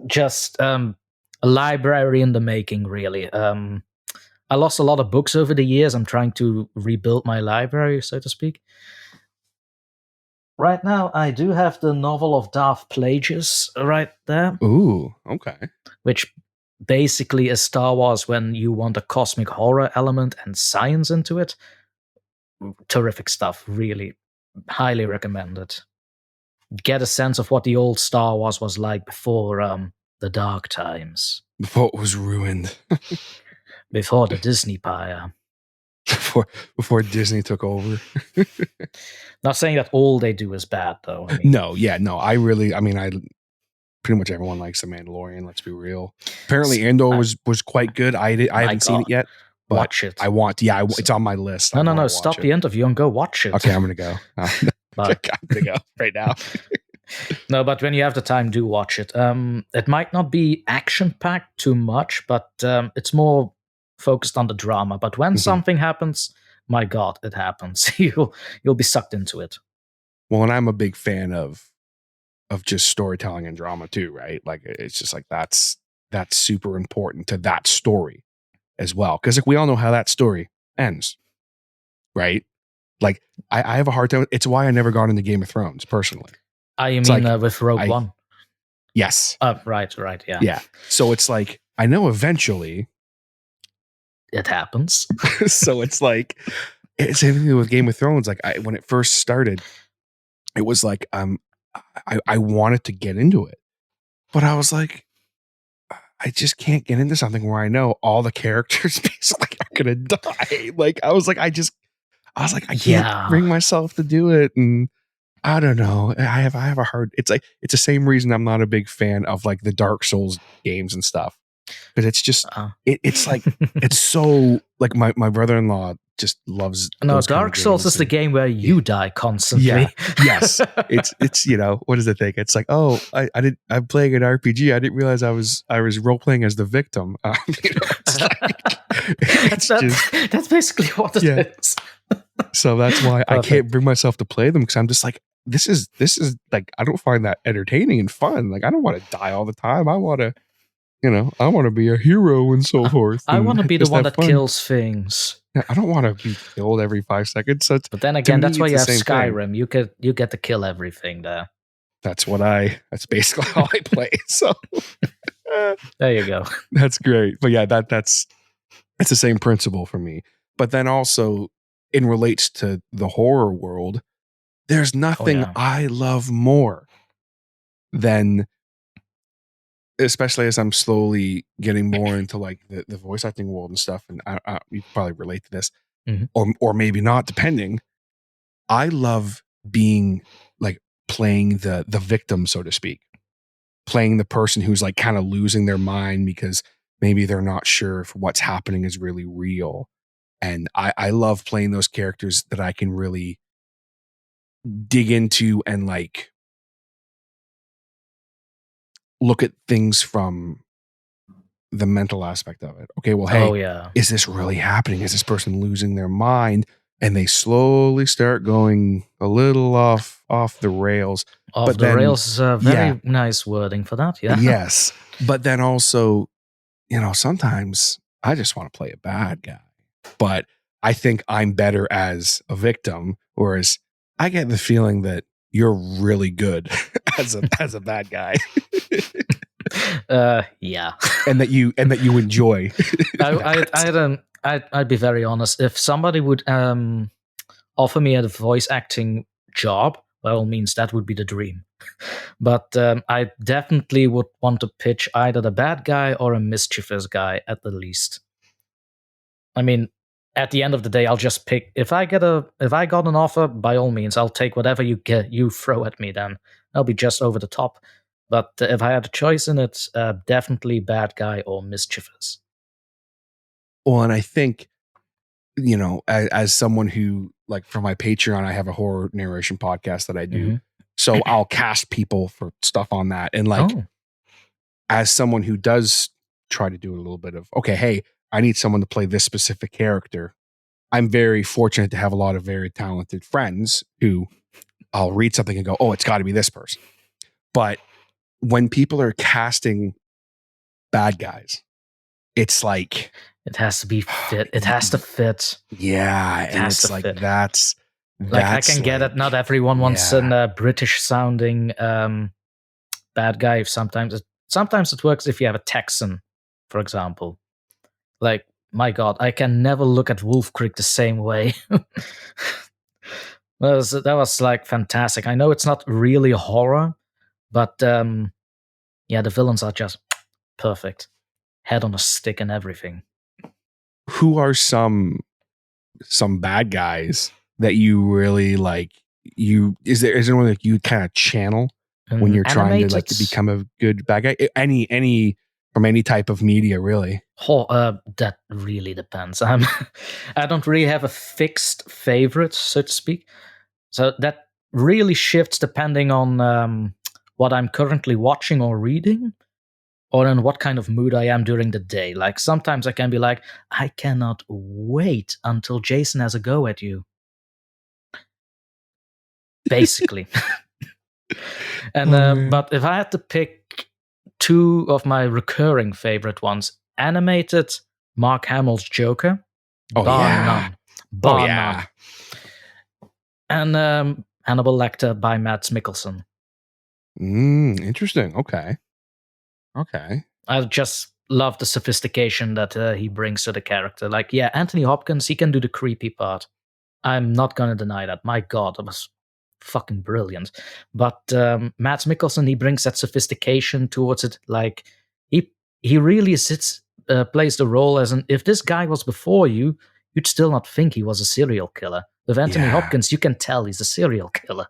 Just a library in the making, really. I lost a lot of books over the years. I'm trying to rebuild my library, so to speak. Right now, I do have the novel of Darth Plagueis right there. Ooh, okay. Which basically is Star Wars when you want a cosmic horror element and science into it. Terrific stuff, really. Highly recommended. Get a sense of what the old Star Wars was like before the dark times. Before it was ruined. Before the Disney Pyre. Before Disney took over. Not saying that all they do is bad, though. I pretty much everyone likes The Mandalorian, let's be real. Apparently Andor was quite good. I haven't seen it yet. But watch it. It's on my list. No, stop the interview and go watch it. Okay, I'm going to go. I'm going to go right now. No, but when you have the time, do watch it. It might not be action-packed too much, but it's more focused on the drama. But when something happens, my God, it happens. You'll be sucked into it. Well, and I'm a big fan of just storytelling and drama too, right? Like, it's just like that's super important to that story as well, because like we all know how that story ends, right? Like I have a hard time. It's why I never got into Game of Thrones personally. With Rogue One? Yes. Right. Yeah. Yeah. So it's like I know eventually it happens. So it's like it's same thing with Game of Thrones. Like when it first started, it was like I wanted to get into it, but I was like, I just can't get into something where I know all the characters basically are gonna die. Like I was like, I can't bring myself to do it, and I don't know. I have a hard. It's the same reason I'm not a big fan of like the Dark Souls games and stuff, because it's just it's like it's so like my brother-in-law just loves. No, Dark Souls is the game where you die constantly. Yeah. Yes. It's what is the thing? It's like, oh, I'm playing an RPG. I didn't realize I was role playing as the victim. That's basically what it is. So that's why I can't bring myself to play them, because I'm just like, this is like, I don't find that entertaining and fun. Like I don't want to die all the time. I want to, I want to be a hero and so forth. I want to be the one that kills things. I don't want to be killed every 5 seconds. So but then again, that's why you have Skyrim. Thing. You get to kill everything there. That's basically how I play. So there you go. That's great. But yeah, it's the same principle for me. But then also it relates to the horror world. There's nothing I love more than, especially as I'm slowly getting more into like the voice acting world and stuff, and you probably relate to this, or maybe not, depending. I love being like playing the victim, so to speak, playing the person who's like kind of losing their mind because maybe they're not sure if what's happening is really real, and I love playing those characters that I can really dig into and like look at things from the mental aspect of it. Okay, well, hey, is this really happening? Is this person losing their mind? And they slowly start going a little off the rails. Rails is a very nice wording for that, yeah. Yes. But then also, sometimes I just want to play a bad guy. But I think I'm better as a victim, whereas I get the feeling that you're really good as a bad guy. Yeah. and that you enjoy. I'd be very honest. If somebody would offer me a voice acting job, by all means, that would be the dream. But I definitely would want to pitch either the bad guy or a mischievous guy at the least. I mean, at the end of the day, I'll just pick. If I got an offer, by all means, I'll take whatever you throw at me. Then I'll be just over the top. But if I had a choice in it, definitely bad guy or mischievous. Well, and I think, as someone who, like, for my Patreon, I have a horror narration podcast that I do. Mm-hmm. So I'll cast people for stuff on that. And like, as someone who does try to do a little bit of, okay, hey, I need someone to play this specific character. I'm very fortunate to have a lot of very talented friends who I'll read something and go, oh, it's got to be this person. But when people are casting bad guys, it's like, it has to be fit. It has to fit. Yeah. And it's like, fit. that's I can get it. Not everyone wants a British sounding bad guy. Sometimes it works if you have a Texan, for example. Like, my God, I can never look at Wolf Creek the same way. That was like fantastic. I know it's not really horror, but the villains are just perfect. Head on a stick and everything. Who are some bad guys that you really like? Is there one that you kind of channel when you're trying to like to become a good bad guy? Any from any type of media, really? That really depends. I don't really have a fixed favorite, so to speak. So that really shifts depending on what I'm currently watching or reading, or in what kind of mood I am during the day. Like, sometimes I can be like, I cannot wait until Jason has a go at you. Basically. And but if I had to pick two of my recurring favorite ones, animated, Mark Hamill's Joker. Bar none. And Hannibal Lecter by Mads Mikkelsen. Interesting. Okay. I just love the sophistication that he brings to the character. Like, yeah, Anthony Hopkins, he can do the creepy part. I'm not going to deny that. My God, that was fucking brilliant. But Mads Mikkelsen, he brings that sophistication towards it. Like, he really plays the role as if this guy was before you, you'd still not think he was a serial killer. With Anthony Hopkins, you can tell he's a serial killer.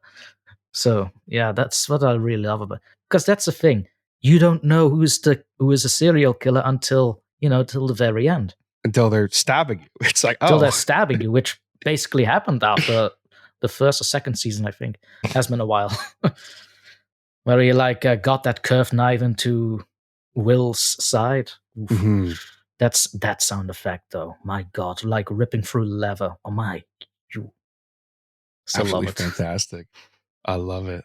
So, yeah, that's what I really love about it. Because that's the thing. You don't know who is a serial killer until the very end. Until they're stabbing you. It's like, until they're stabbing you, which basically happened after the first or second season, I think. Has been a while. Where he got that curved knife into Will's side. Mm-hmm. That's that sound effect, though. My God, like ripping through leather. Oh my, absolutely fantastic. I love it.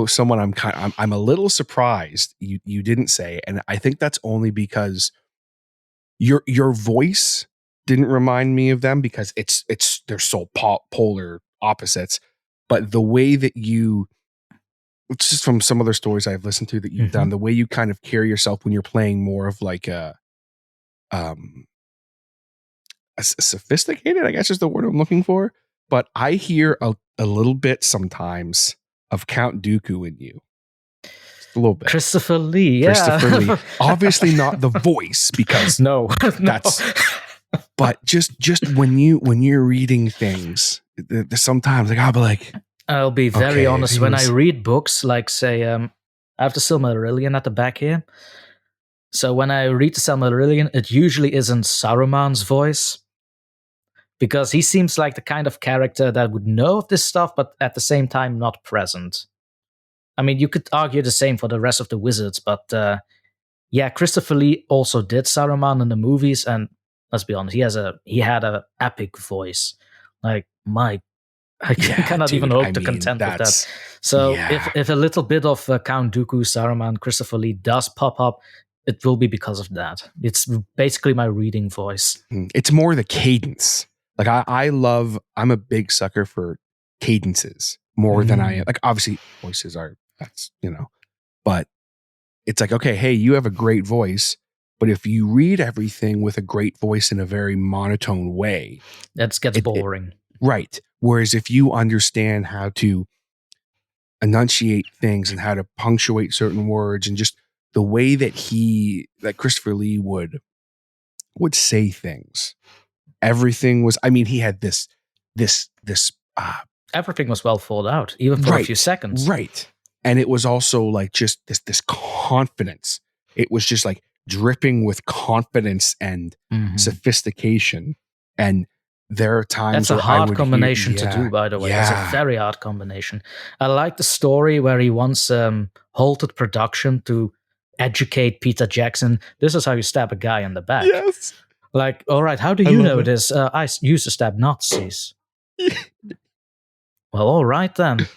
Someone I'm a little surprised you didn't say, and I think that's only because your voice didn't remind me of them, because they're so polar opposites. But the way that it's just from some other stories I've listened to that you've done, the way you kind of carry yourself when you're playing more of like a sophisticated, I guess is the word I'm looking for. But I hear a little bit sometimes of Count Dooku in you. Just a little bit. Christopher Lee, yeah. Christopher Lee. Obviously not the voice, because no. That's but just when you're reading things, sometimes like I'll be like, I'll be very honest. When I read books, like say, I have the Silmarillion at the back here. So when I read the Silmarillion, it usually isn't Saruman's voice, because he seems like the kind of character that would know of this stuff, but at the same time not present. I mean, you could argue the same for the rest of the wizards, but Christopher Lee also did Saruman in the movies, and let's be honest, he had an epic voice. Like, I cannot even hope to contend with that. So if a little bit of Count Dooku, Saruman, Christopher Lee does pop up, it will be because of that. It's basically my reading voice. It's more the cadence. Like I'm a big sucker for cadences more than I am. Like, obviously voices are, but it's like, okay, hey, you have a great voice, but if you read everything with a great voice in a very monotone way, that gets boring. Right. Whereas if you understand how to enunciate things and how to punctuate certain words, and just the way that Christopher Lee would say things, everything was. I mean, he had this. Everything was well thought out, even for a few seconds. Right. And it was also like just this confidence. It was just like dripping with confidence and sophistication. And there are times that's a hard combination to do, by the way. It's a very hard combination. I like the story where he once halted production to educate Peter Jackson. This is how you stab a guy in the back. Yes. Like, all right, how do you know this? I used to stab Nazis. Well, all right then.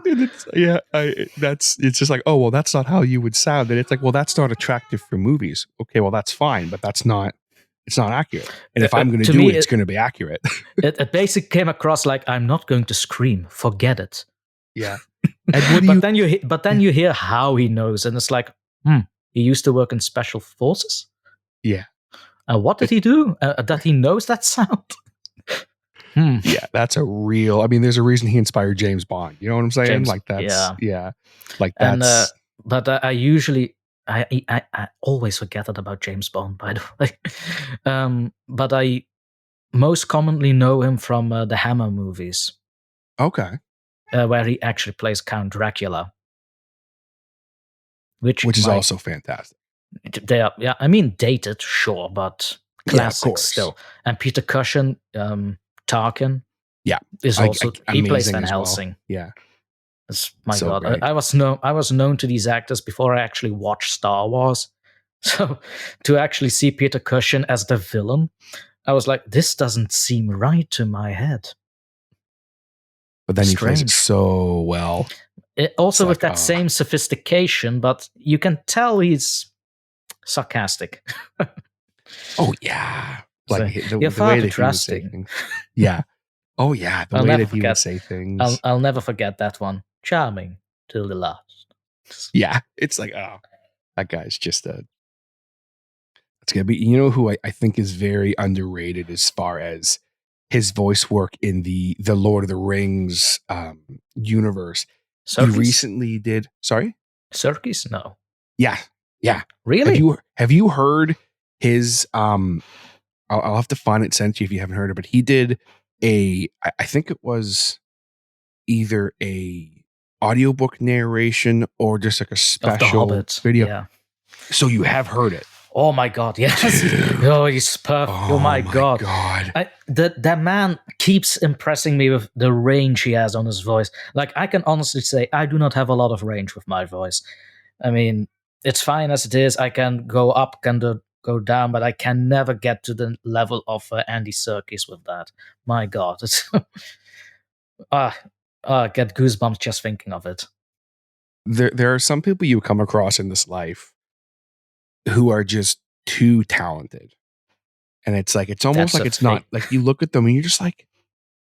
It's just like, oh, well, that's not how you would sound. And it's like, well, that's not attractive for movies. Okay, well, that's fine, but it's not accurate. And if I'm going to do it, it's going to be accurate. It basically came across like, I'm not going to scream. Forget it. Yeah. And but then you hear how he knows, and it's like, he used to work in special forces. Yeah. What did he do? That he knows that sound? Yeah, that's a real. I mean, there's a reason he inspired James Bond. You know what I'm saying? Like that's like that's. But I usually, I always forget it about James Bond. By the way, but I most commonly know him from the Hammer movies. Okay. Where he actually plays Count Dracula, which is also fantastic. They are, I mean, dated, sure, but classics still. And Peter Cushing, Tarkin, is also he plays Van Helsing. Well. Yeah, my God, I was known to these actors before I actually watched Star Wars. So to actually see Peter Cushing as the villain, I was like, this doesn't seem right to my head. But then he plays it so well. Also with that same sophistication, but you can tell he's sarcastic. Oh yeah, like the way that he would say things. Yeah. Oh yeah, the way that he would say things. I'll never forget that one. Charming till the last. Yeah, it's like, oh, that guy's just a. It's gonna be. You know who I think is very underrated as far as his voice work in the Lord of the Rings universe. Serkis? He recently did. Sorry, Serkis? No. Yeah. Really? Have you heard his? I'll have to find it, sent to you if you haven't heard it. But he did I think it was either a audiobook narration or just like a special video. Yeah. So you have heard it. Oh my God, yes. Oh, he's perfect. Oh my God. That man keeps impressing me with the range he has on his voice. Like, I can honestly say I do not have a lot of range with my voice. I mean, it's fine as it is. I can go up, can go down, but I can never get to the level of Andy Serkis with that. My God. It's I get goosebumps just thinking of it. There are some people you come across in this life who are just too talented. And it's like, it's almost like it's not, like you look at them and you're just like,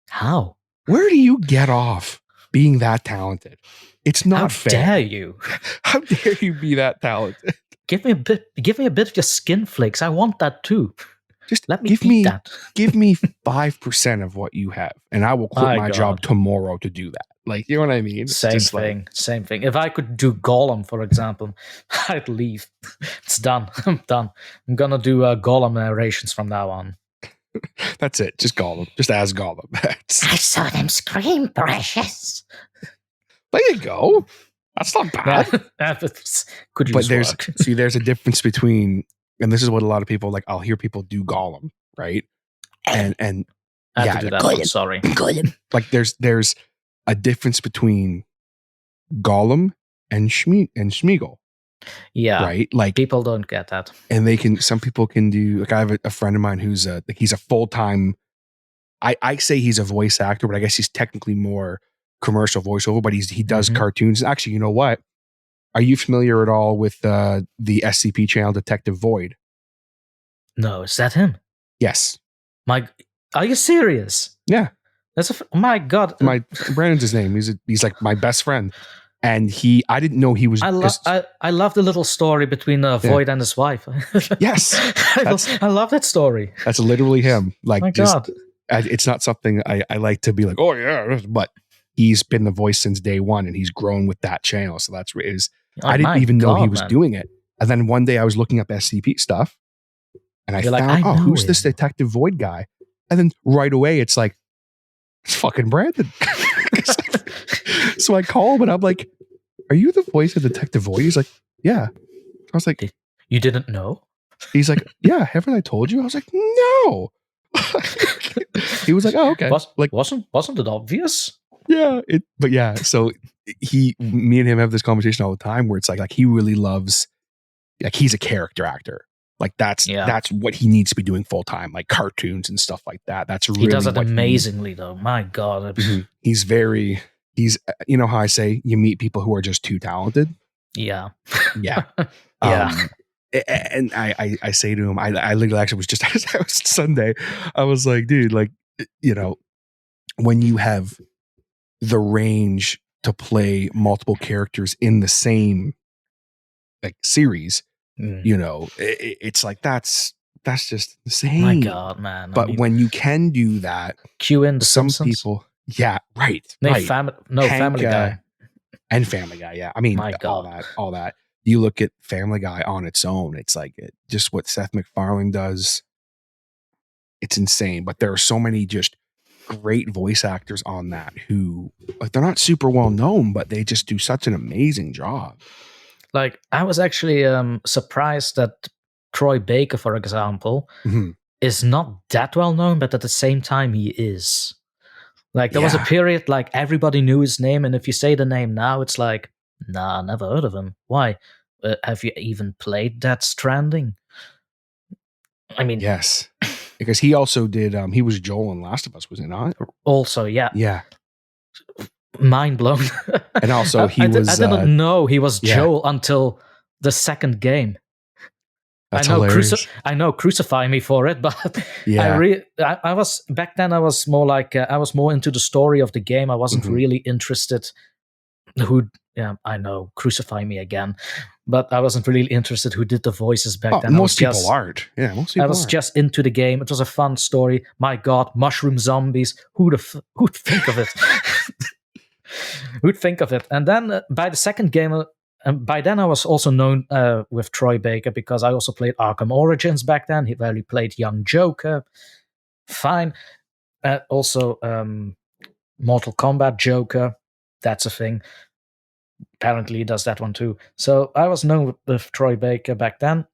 how? Where do you get off being that talented? It's not fair. How dare you? How dare you be that talented? Give me a bit of your skin flakes. I want that too. Just let me eat that. Give me 5% of what you have, and I will quit my job tomorrow to do that. Like, you know what I mean? Same thing. If I could do Gollum, for example, I'd leave. It's done. I'm done. I'm gonna do Gollum narrations from now on. That's it. Just Gollum. Just as Gollum. I saw them scream, precious. There you go. That's not bad. Could use work. There's a difference between, and this is what a lot of people like. I'll hear people do Gollum, right? And I have to do that. Gollum. Sorry. Gollum. Like there's a difference between Gollum and Smeagol. Yeah. Right? Like, people don't get that. And some people can do, like, I have a friend of mine who's he's a full-time, I say he's a voice actor, but I guess he's technically more commercial voiceover, but he does cartoons. Actually, you know what? Are you familiar at all with the SCP channel Detective Void? No, is that him? Yes. Are you serious? Yeah. My God. Brandon's his name. He's like my best friend. And I didn't know he was. I love the little story between Void and his wife. Yes. I love that story. That's literally him. Like, my God. It's not something I like to be like, oh yeah, but he's been the voice since day one and he's grown with that channel. So that's I didn't even know he was doing it. And then one day I was looking up SCP stuff and I found, who's this Detective Void guy? And then right away, it's like, it's fucking Brandon. So I call him and I'm like, are you the voice of Detective Void? He's like, yeah. I was like, you didn't know? He's like, yeah, haven't I told you? I was like, no. He was like, oh, okay. Wasn't it obvious? Yeah. So me and him have this conversation all the time where it's like he really loves, like he's a character actor. Like that's what he needs to be doing full time, like cartoons and stuff like that. That's really he does it amazingly though. My God. He's you know how I say you meet people who are just too talented. Yeah. Yeah. And I say to him, I literally actually was just Sunday. I was like, dude, like, you know, when you have the range to play multiple characters in the same like series, you know, it's like that's just insane. My God, man. But when you can do that, cue in the some Simpsons. people, yeah, right. Family Guy. And Family Guy, yeah. I mean, all that. You look at Family Guy on its own, it's like just what Seth MacFarlane does. It's insane. But there are so many just great voice actors on that who, like, they're not super well known, but they just do such an amazing job. Like, I was actually surprised that Troy Baker, for example, is not that well known, but at the same time, he is. Like, there was a period, like, everybody knew his name, and if you say the name now, it's like, nah, never heard of him. Why? Have you even played Death Stranding? I mean... Yes. Because he also did, he was Joel in Last of Us, was he not? Also, yeah. Yeah. Mind blown. And also I didn't know he was Joel until the second game. That's I know hilarious. I know, crucify me for it, but I was back then. I was more like I was more into the story of the game. I wasn't really interested. I know, crucify me again, but I wasn't really interested who did the voices back then. Most people aren't. Yeah, most people. I was just into the game. It was a fun story. My God, mushroom zombies. Who'd think of it? Who'd think of it? And then by the second game. By then, I was also known with Troy Baker because I also played Arkham Origins back then, where he played young Joker. Fine. Also, Mortal Kombat Joker. That's a thing. Apparently, he does that one too. So I was known with Troy Baker back then.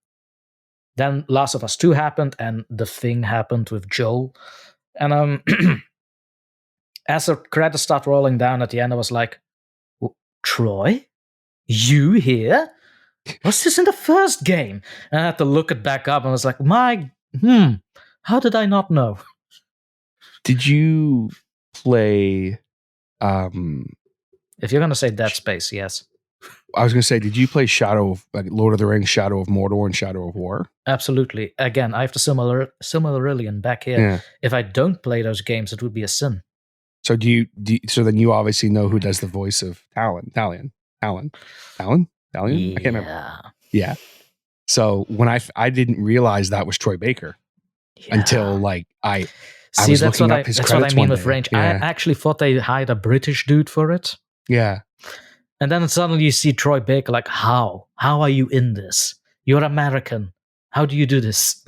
Then Last of Us 2 happened, and The Thing happened with Joel. And as the credits start rolling down at the end, I was like, Troy? You here? Was this in the first game? And I had to look it back up and I was like, how did I not know? Did you play if you're gonna say Dead Space, yes. I was gonna say, did you play Lord of the Rings, Shadow of Mordor, and Shadow of War? Absolutely. Again, I have the Silmarillion back here. Yeah. If I don't play those games, it would be a sin. So so then you obviously know who does the voice of Talion? I can't remember. Yeah. So when I didn't realize that was Troy Baker until like I was looking up his credits. That's what I mean with range. I actually thought they hired a British dude for it. Yeah. And then suddenly you see Troy Baker like, how? How are you in this? You're American. How do you do this?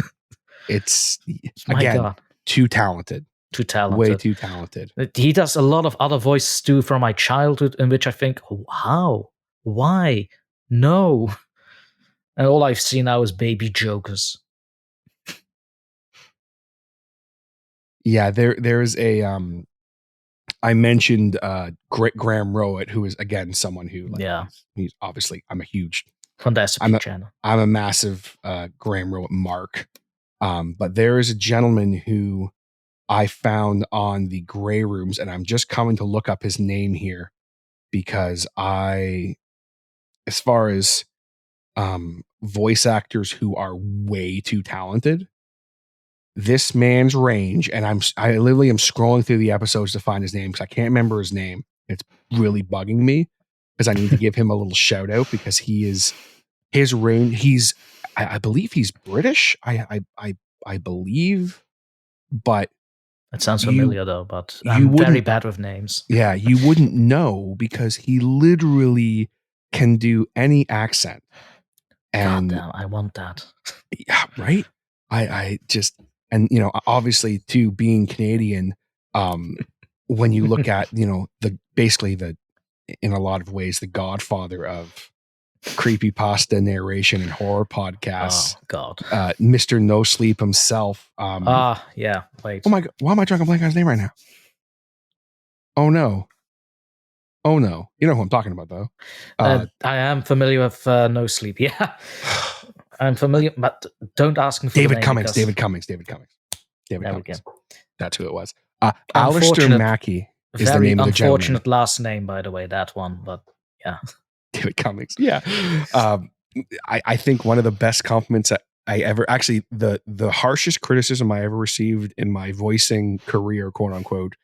It's again, God. Too talented. Too talented. Way too talented. He does a lot of other voices too from my childhood in which I think, how? Why? No. And all I've seen now is baby jokers. Yeah, there's a I mentioned Graham Rowett, who is again someone who he's obviously I'm a massive Graham Rowett mark. But there is a gentleman who I found on the Grey Rooms, and I'm just coming to look up his name here because as far as voice actors who are way too talented, this man's range, and I literally am scrolling through the episodes to find his name because I can't remember his name. It's really bugging me because I need to give him a little shout out because his range. I believe he's British. I believe, but it sounds familiar though. But I'm very bad with names. Yeah, you wouldn't know because he literally can do any accent. And God damn, I want that. Yeah, right. I just And, obviously too, being Canadian, when you look at, basically in a lot of ways, the godfather of creepypasta narration and horror podcasts. Oh God. Mr. No Sleep himself. Yeah. Wait. Oh my God. Why am I drawing a blank on his name right now? Oh no. You know who I'm talking about, though. I am familiar with No Sleep. Yeah. I'm familiar, but don't ask me for David the name Cummings. because- David Cummings. There we go. That's who it was. Alistair Mackey is the name of the gentleman. Unfortunate last name, by the way, that one. But yeah. David Cummings. Yeah. I think one of the best compliments that I ever, actually the harshest criticism I ever received in my voicing career, quote unquote,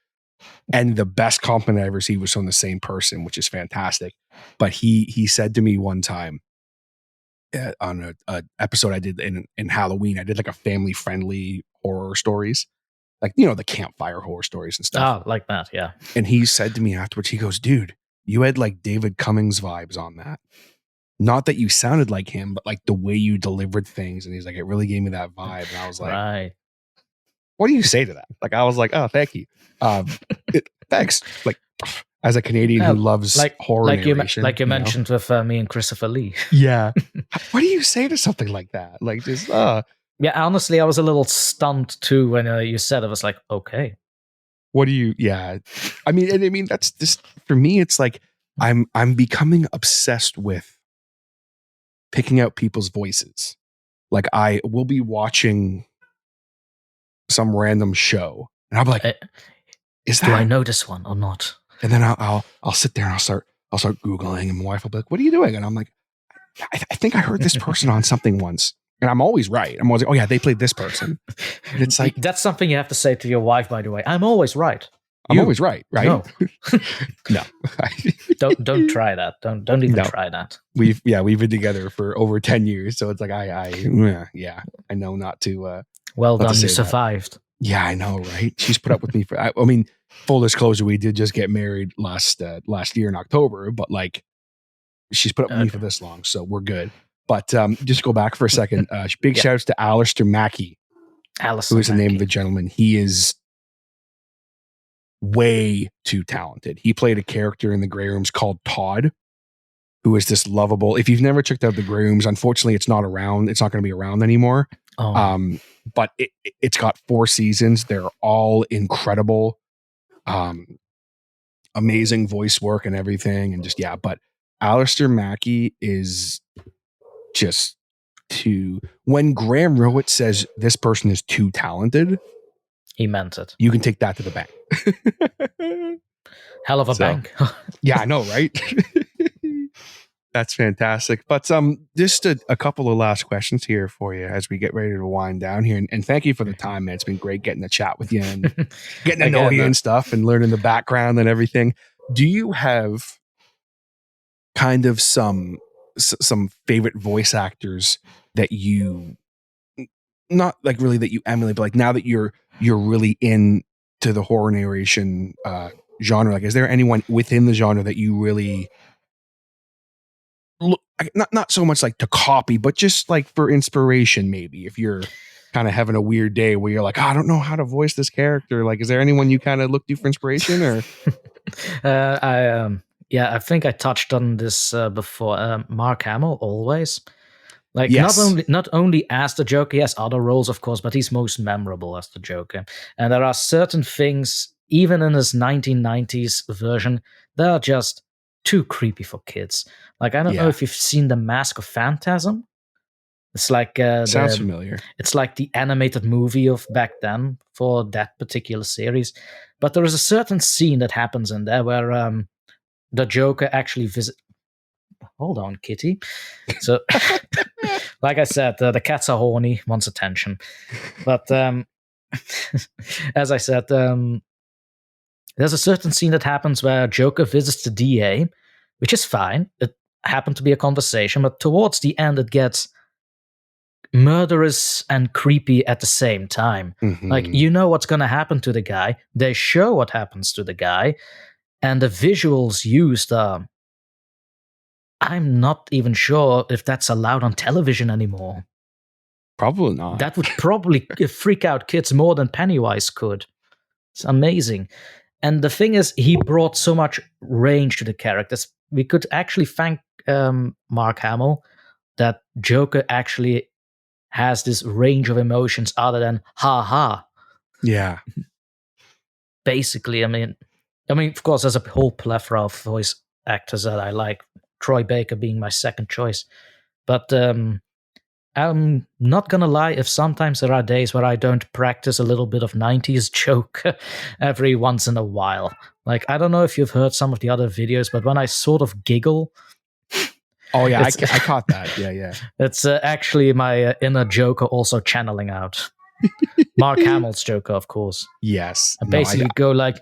and the best compliment I ever received was from the same person, which is fantastic. But he said to me one time on a episode I did in Halloween, I did like a family friendly horror stories, like, the campfire horror stories and stuff. Oh, like that. Yeah. And he said to me afterwards, he goes, dude, you had like David Cummings vibes on that. Not that you sounded like him, but like the way you delivered things. And he's like, it really gave me that vibe. And I was like, Right. what do you say to that? Like, I was like, oh, thank you. Thanks. Like, as a Canadian who loves horror narration. Like you mentioned with me and Christopher Lee. Yeah. What do you say to something like that? Like, just, Yeah, honestly, I was a little stunned too when you said it. I was like, okay. What do you, yeah. I mean, that's just, for me, it's like, I'm becoming obsessed with picking out people's voices. Like, I will be watching some random show and I'll be like, is that, do I know this one or not? And then I'll sit there and I'll start Googling, and my wife will be like, what are you doing? And I'm like, I think I heard this person on something once. And I'm always right. I'm always like, oh yeah, they played this person. And it's like, that's something you have to say to your wife, by the way. I'm always right. I'm always right? No. No. don't try that. Don't even try that. We've been together for over 10 years. So it's like, I know not to, well not done. to You say survived. That. Yeah, I know. Right. She's put up with me for, I mean, full disclosure, we did just get married last year in October, but like, she's put up with me for this long. So we're good. But just go back for a second. Big shouts to Alistair Mackey, who is the name of the gentleman. He is way too talented. He played a character in the Grey Rooms called Todd, who is this lovable. If you've never checked out the Grey Rooms, unfortunately, it's not around. It's not going to be around anymore. Oh. But it's got 4 seasons. They're all incredible, amazing voice work and everything, and just But Alistair Mackey is just too. When Graham Rowett says this person is too talented, he meant it. You can take that to the bank. Hell of a bank. Yeah, I know, right? That's fantastic. But just a couple of last questions here for you as we get ready to wind down here. And thank you for the time, man. It's been great getting to chat with you and getting to know you and stuff and learning the background and everything. Do you have kind of some favorite voice actors that you, not like really that you emulate, but like now that you're really into the horror narration genre, like is there anyone within the genre that you really look, not so much like to copy, but just like for inspiration, maybe if you're kind of having a weird day where you're like, I don't know how to voice this character, like is there anyone you kind of look to for inspiration? Or I think I touched on this before. Mark Hamill, always. Like, not only as the Joker, he has other roles, of course, but he's most memorable as the Joker. And there are certain things, even in his 1990s version, that are just too creepy for kids. Like, I don't know if you've seen The Mask of Phantasm. It's like sounds familiar. It's like the animated movie of back then for that particular series. But there is a certain scene that happens in there where the Joker actually visits. Hold on, kitty. So, like I said, the cats are horny, wants attention. But as I said, there's a certain scene that happens where Joker visits the DA, which is fine. It happened to be a conversation, but towards the end, it gets murderous and creepy at the same time. Mm-hmm. Like, you know what's going to happen to the guy. They show what happens to the guy, and the visuals used are... I'm not even sure if that's allowed on television anymore. Probably not. That would probably freak out kids more than Pennywise could. It's amazing. And the thing is, he brought so much range to the characters. We could actually thank Mark Hamill that Joker actually has this range of emotions other than ha ha. Yeah. Basically, I mean, of course, there's a whole plethora of voice actors that I like. Troy Baker being my second choice. But I'm not gonna lie, if sometimes there are days where I don't practice a little bit of 90s joke every once in a while. Like, I don't know if you've heard some of the other videos, but when I sort of giggle... Oh, yeah, I caught that. Yeah. It's actually my inner Joker also channeling out. Mark Hamill's Joker, of course. Yes. I basically go like...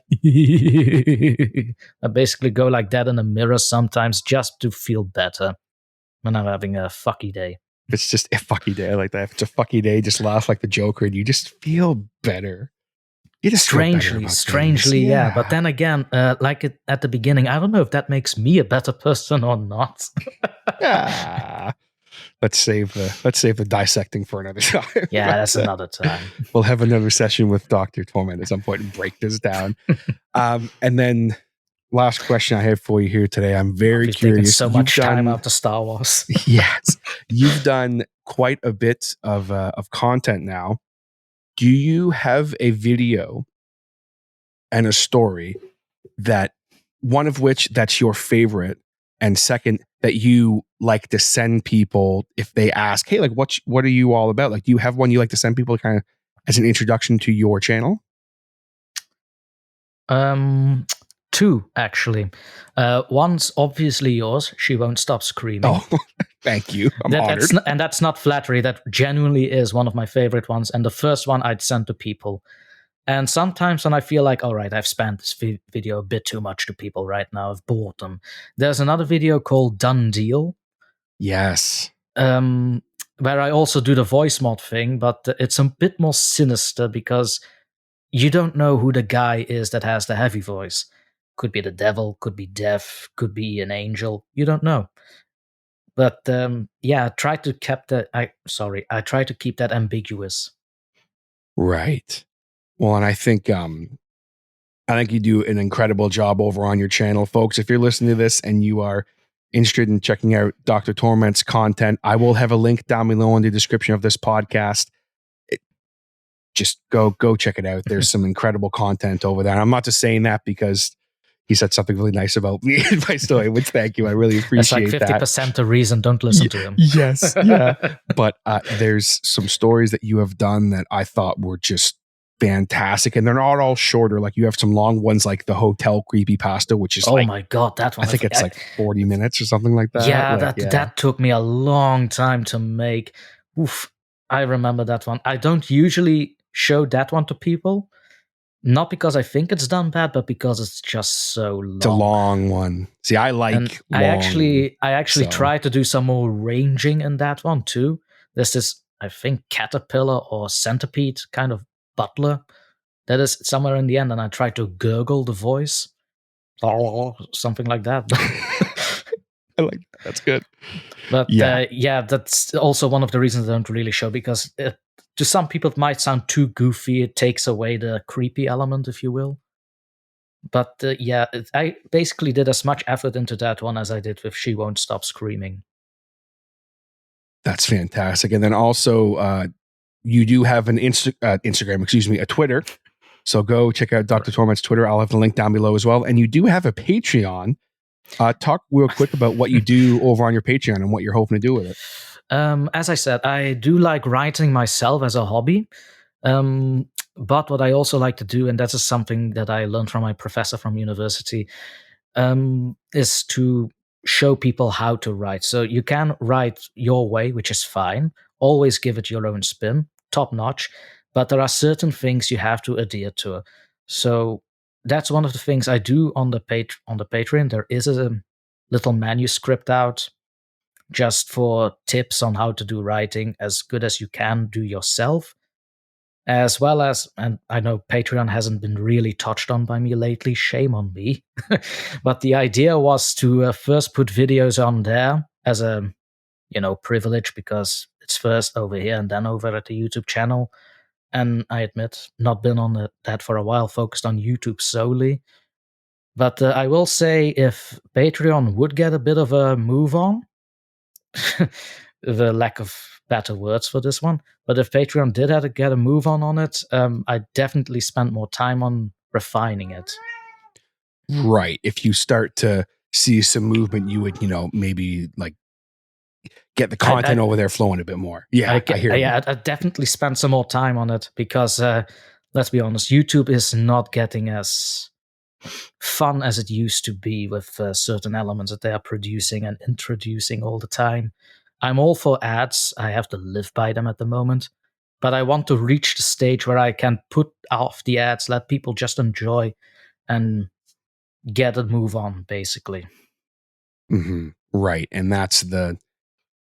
I basically go like that in the mirror sometimes just to feel better when I'm having a fucky day. If it's just a fucky day, I like that. If it's a fucky day, just laugh like the Joker and you just feel better. You just strangely, yeah. But then again, like at the beginning, I don't know if that makes me a better person or not. Yeah. Let's save the dissecting for another time. Yeah, that's another time. We'll have another session with Dr. Torment at some point and break this down. And then last question I have for you here today. I'm very curious. So much time after Star Wars. Yes, you've done quite a bit of content now. Do you have a video and a story that one of which that's your favorite, and second that you like to send people if they ask, hey, like what are you all about? Like, do you have one you like to send people kind of as an introduction to your channel? Two, actually. One's obviously yours. She Won't Stop Screaming. Oh, thank you. I'm honored. That's not flattery. That genuinely is one of my favorite ones. And the first one I'd send to people. And sometimes when I feel like, all right, I've spammed this video a bit too much to people right now, I've bored them. There's another video called Done Deal. Yes. Where I also do the voice mod thing, but it's a bit more sinister because you don't know who the guy is that has the heavy voice. Could be the devil, could be death, could be an angel. You don't know. But I try to keep that ambiguous. Right. Well, and I think you do an incredible job over on your channel, folks. If you're listening to this and you are interested in checking out Dr. Torment's content, I will have a link down below in the description of this podcast. Just go check it out. There's some incredible content over there. And I'm not just saying that because he said something really nice about me in my story, which thank you. I really appreciate that. That's like 50% the reason don't listen to him. Yes, yeah. But there's some stories that you have done that I thought were just fantastic. And they're not all shorter. Like you have some long ones like the hotel creepypasta, which is my God, that one. I think it's like 40 minutes or something like that. Yeah, that took me a long time to make. Oof, I remember that one. I don't usually show that one to people. Not because I think it's done bad, but because it's just so long. It's a long one. See, I like long. I actually try to do some more ranging in that one too. There's this, I think, caterpillar or centipede kind of butler that is somewhere in the end, and I try to gurgle the voice. Something like that. I like that. That's good. But that's also one of the reasons I don't really show, because to some people it might sound too goofy. It takes away the creepy element, if you will. But I basically did as much effort into that one as I did with She Won't Stop Screaming. That's fantastic. And then also, you do have an Instagram, a Twitter. So go check out Dr. Torment's Twitter. I'll have the link down below as well. And you do have a Patreon. Talk real quick about what you do over on your Patreon and what you're hoping to do with it. As I said, I do like writing myself as a hobby. But what I also like to do, and that is something that I learned from my professor from university, is to show people how to write. So you can write your way, which is fine. Always give it your own spin, top notch. But there are certain things you have to adhere to. So that's one of the things I do on the Patreon. There is a little manuscript out just for tips on how to do writing as good as you can do yourself. As well as, and I know Patreon hasn't been really touched on by me lately, shame on me. But the idea was to first put videos on there as a, privilege, because it's first over here and then over at the YouTube channel. And I admit, not been on that for a while, focused on YouTube solely. But I will say, if Patreon would get a bit of a move on, the lack of better words for this one, but if Patreon did have to get a move on it, I definitely spent more time on refining it. Right. If you start to see some movement, you would, maybe like get the content over there flowing a bit more. Yeah, I hear you. Yeah, I definitely spent some more time on it because, let's be honest, YouTube is not getting as fun as it used to be with certain elements that they are producing and introducing all the time. I'm all for ads. I have to live by them at the moment. But I want to reach the stage where I can put off the ads, let people just enjoy and get a move on, basically. Mm-hmm. Right. And I'm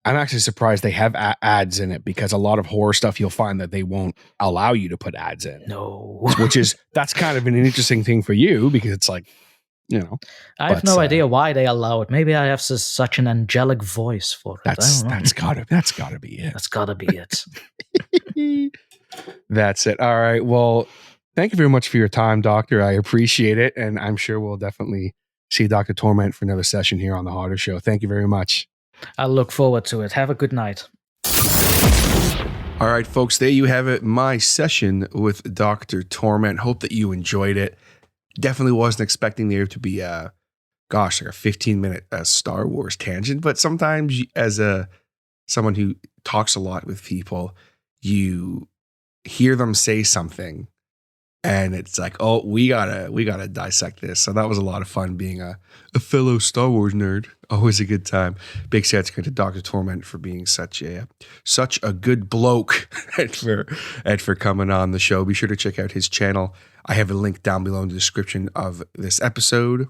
actually surprised they have ads in it, because a lot of horror stuff you'll find that they won't allow you to put ads in. No. That's kind of an interesting thing for you, because it's like, I have no idea why they allow it. Maybe I have such an angelic voice for it. That's gotta be it. That's gotta be it. That's it. All right. Well, thank you very much for your time, Doctor. I appreciate it. And I'm sure we'll definitely see Dr. Torment for another session here on the Hodder Show. Thank you very much. I look forward to it. Have a good night. All right, folks, there you have it. My session with Dr. Torment. Hope that you enjoyed it. Definitely wasn't expecting there to be like a 15-minute Star Wars tangent, but sometimes as someone who talks a lot with people, you hear them say something and it's like, oh, we gotta dissect this. So that was a lot of fun being a fellow Star Wars nerd. Always a good time. Big thanks to Dr. Torment for being such a good bloke and for coming on the show. Be sure to check out his channel. I have a link down below in the description of this episode.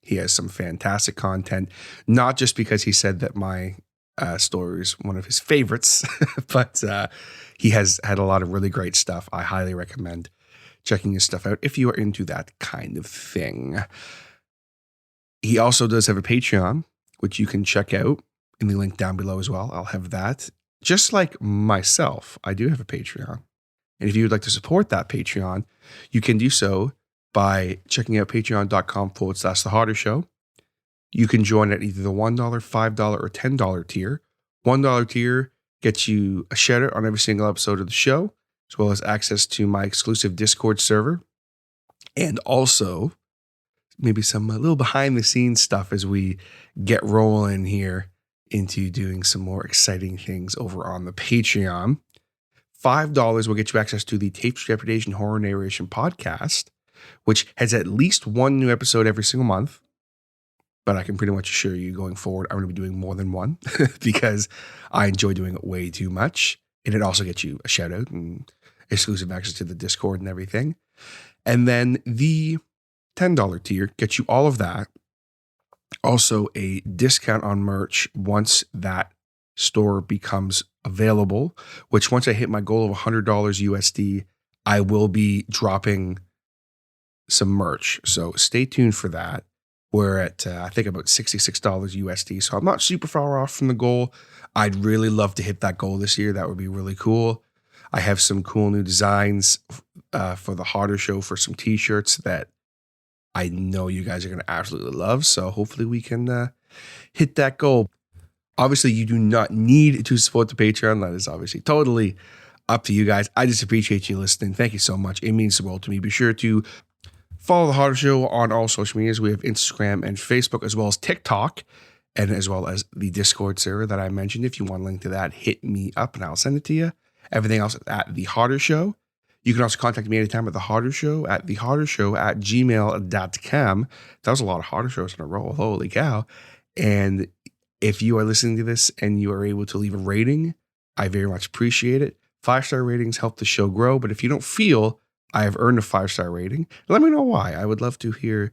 He has some fantastic content, not just because he said that my story is one of his favorites, but he has had a lot of really great stuff. I highly recommend checking his stuff out if you are into that kind of thing. He also does have a Patreon, which you can check out in the link down below as well. I'll have that. Just like myself, I do have a Patreon. And if you would like to support that Patreon, you can do so by checking out patreon.com/The Hodder Show. You can join at either the $1, $5, or $10 tier. $1 tier gets you a shout out on every single episode of the show, as well as access to my exclusive Discord server, and also maybe some little behind the scenes stuff as we get rolling here into doing some more exciting things over on the Patreon. $5 will get you access to the Taped Trepidation Horror Narration podcast, which has at least one new episode every single month. But I can pretty much assure you going forward, I'm going to be doing more than one because I enjoy doing it way too much. And it also gets you a shout out and exclusive access to the Discord and everything. And then the $10 tier gets you all of that. Also a discount on merch once that store becomes available, which once I hit my goal of $100 USD, I will be dropping some merch. So stay tuned for that. We're at, I think, about $66 USD. So I'm not super far off from the goal. I'd really love to hit that goal this year. That would be really cool. I have some cool new designs for the Hodder Show for some t-shirts that I know you guys are going to absolutely love. So hopefully we can hit that goal. Obviously, you do not need to support the Patreon. That is obviously totally up to you guys. I just appreciate you listening. Thank you so much. It means the world to me. Be sure to follow the Hodder Show on all social medias. We have Instagram and Facebook, as well as TikTok, and as well as the Discord server that I mentioned. If you want a link to that, hit me up and I'll send it to you. Everything else at The Hodder Show. You can also contact me anytime at The Hodder Show at thehoddershow@gmail.com. That was a lot of Hodder Shows in a row. Holy cow. And if you are listening to this and you are able to leave a rating, I very much appreciate it. 5-star ratings help the show grow, but if you don't feel I have earned a 5-star rating, let me know why. I would love to hear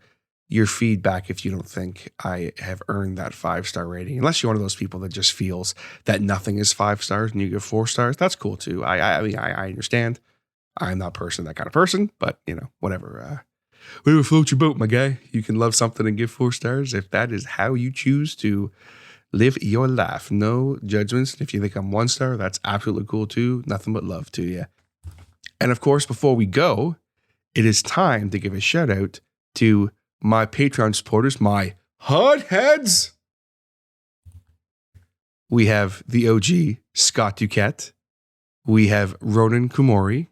your feedback if you don't think I have earned that 5-star rating. Unless you're one of those people that just feels that nothing is 5 stars and you give 4 stars, that's cool too. I mean, I understand. I'm not that kind of person, but whatever. Whatever floats your boat, my guy. You can love something and give 4 stars if that is how you choose to Live your life. No judgments. If you think I'm 1 star, that's absolutely cool too. Nothing but love to you. And of course, before we go, it is time to give a shout out to my Patreon supporters, my hotheads. We have the OG, Scott Duquette. We have Ronan Kumori,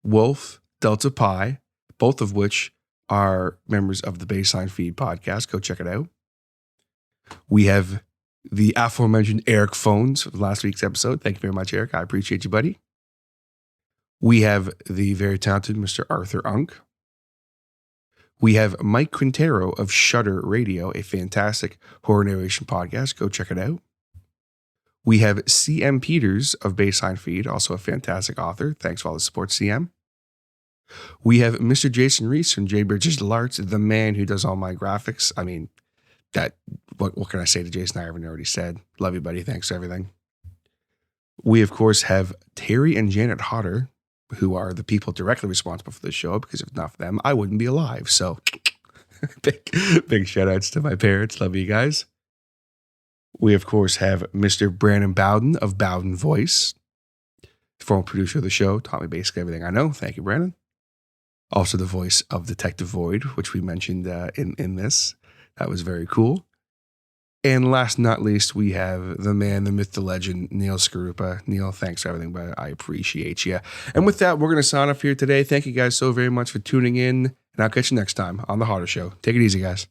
Wolf, Delta Pi, both of which are members of the Baseline Feed podcast. Go check it out. We have the aforementioned Eric Phones from last week's episode. Thank you very much, Eric. I appreciate you, buddy. We have the very talented Mr. Arthur Unk. We have Mike Quintero of Shudder Radio, a fantastic horror narration podcast. Go check it out. We have CM Peters of Baseline Feed, also a fantastic author. Thanks for all the support, CM. We have Mr. Jason Reese from J. Digital Arts, the man who does all my graphics. I mean, what can I say to Jason? I haven't already said. Love you, buddy. Thanks for everything. We, of course, have Terry and Janet Hodder, who are the people directly responsible for the show, because if not for them, I wouldn't be alive. So big shout outs to my parents. Love you guys. We, of course, have Mr. Brandon Bowden of Bowden Voice, former producer of the show, taught me basically everything I know. Thank you, Brandon. Also the voice of Detective Void, which we mentioned in this. That was very cool. And last but not least, we have the man, the myth, the legend, Neil Skarupa. Neil, thanks for everything, but I appreciate you. And with that, we're going to sign off here today. Thank you guys so very much for tuning in, and I'll catch you next time on The Hodder Show. Take it easy, guys.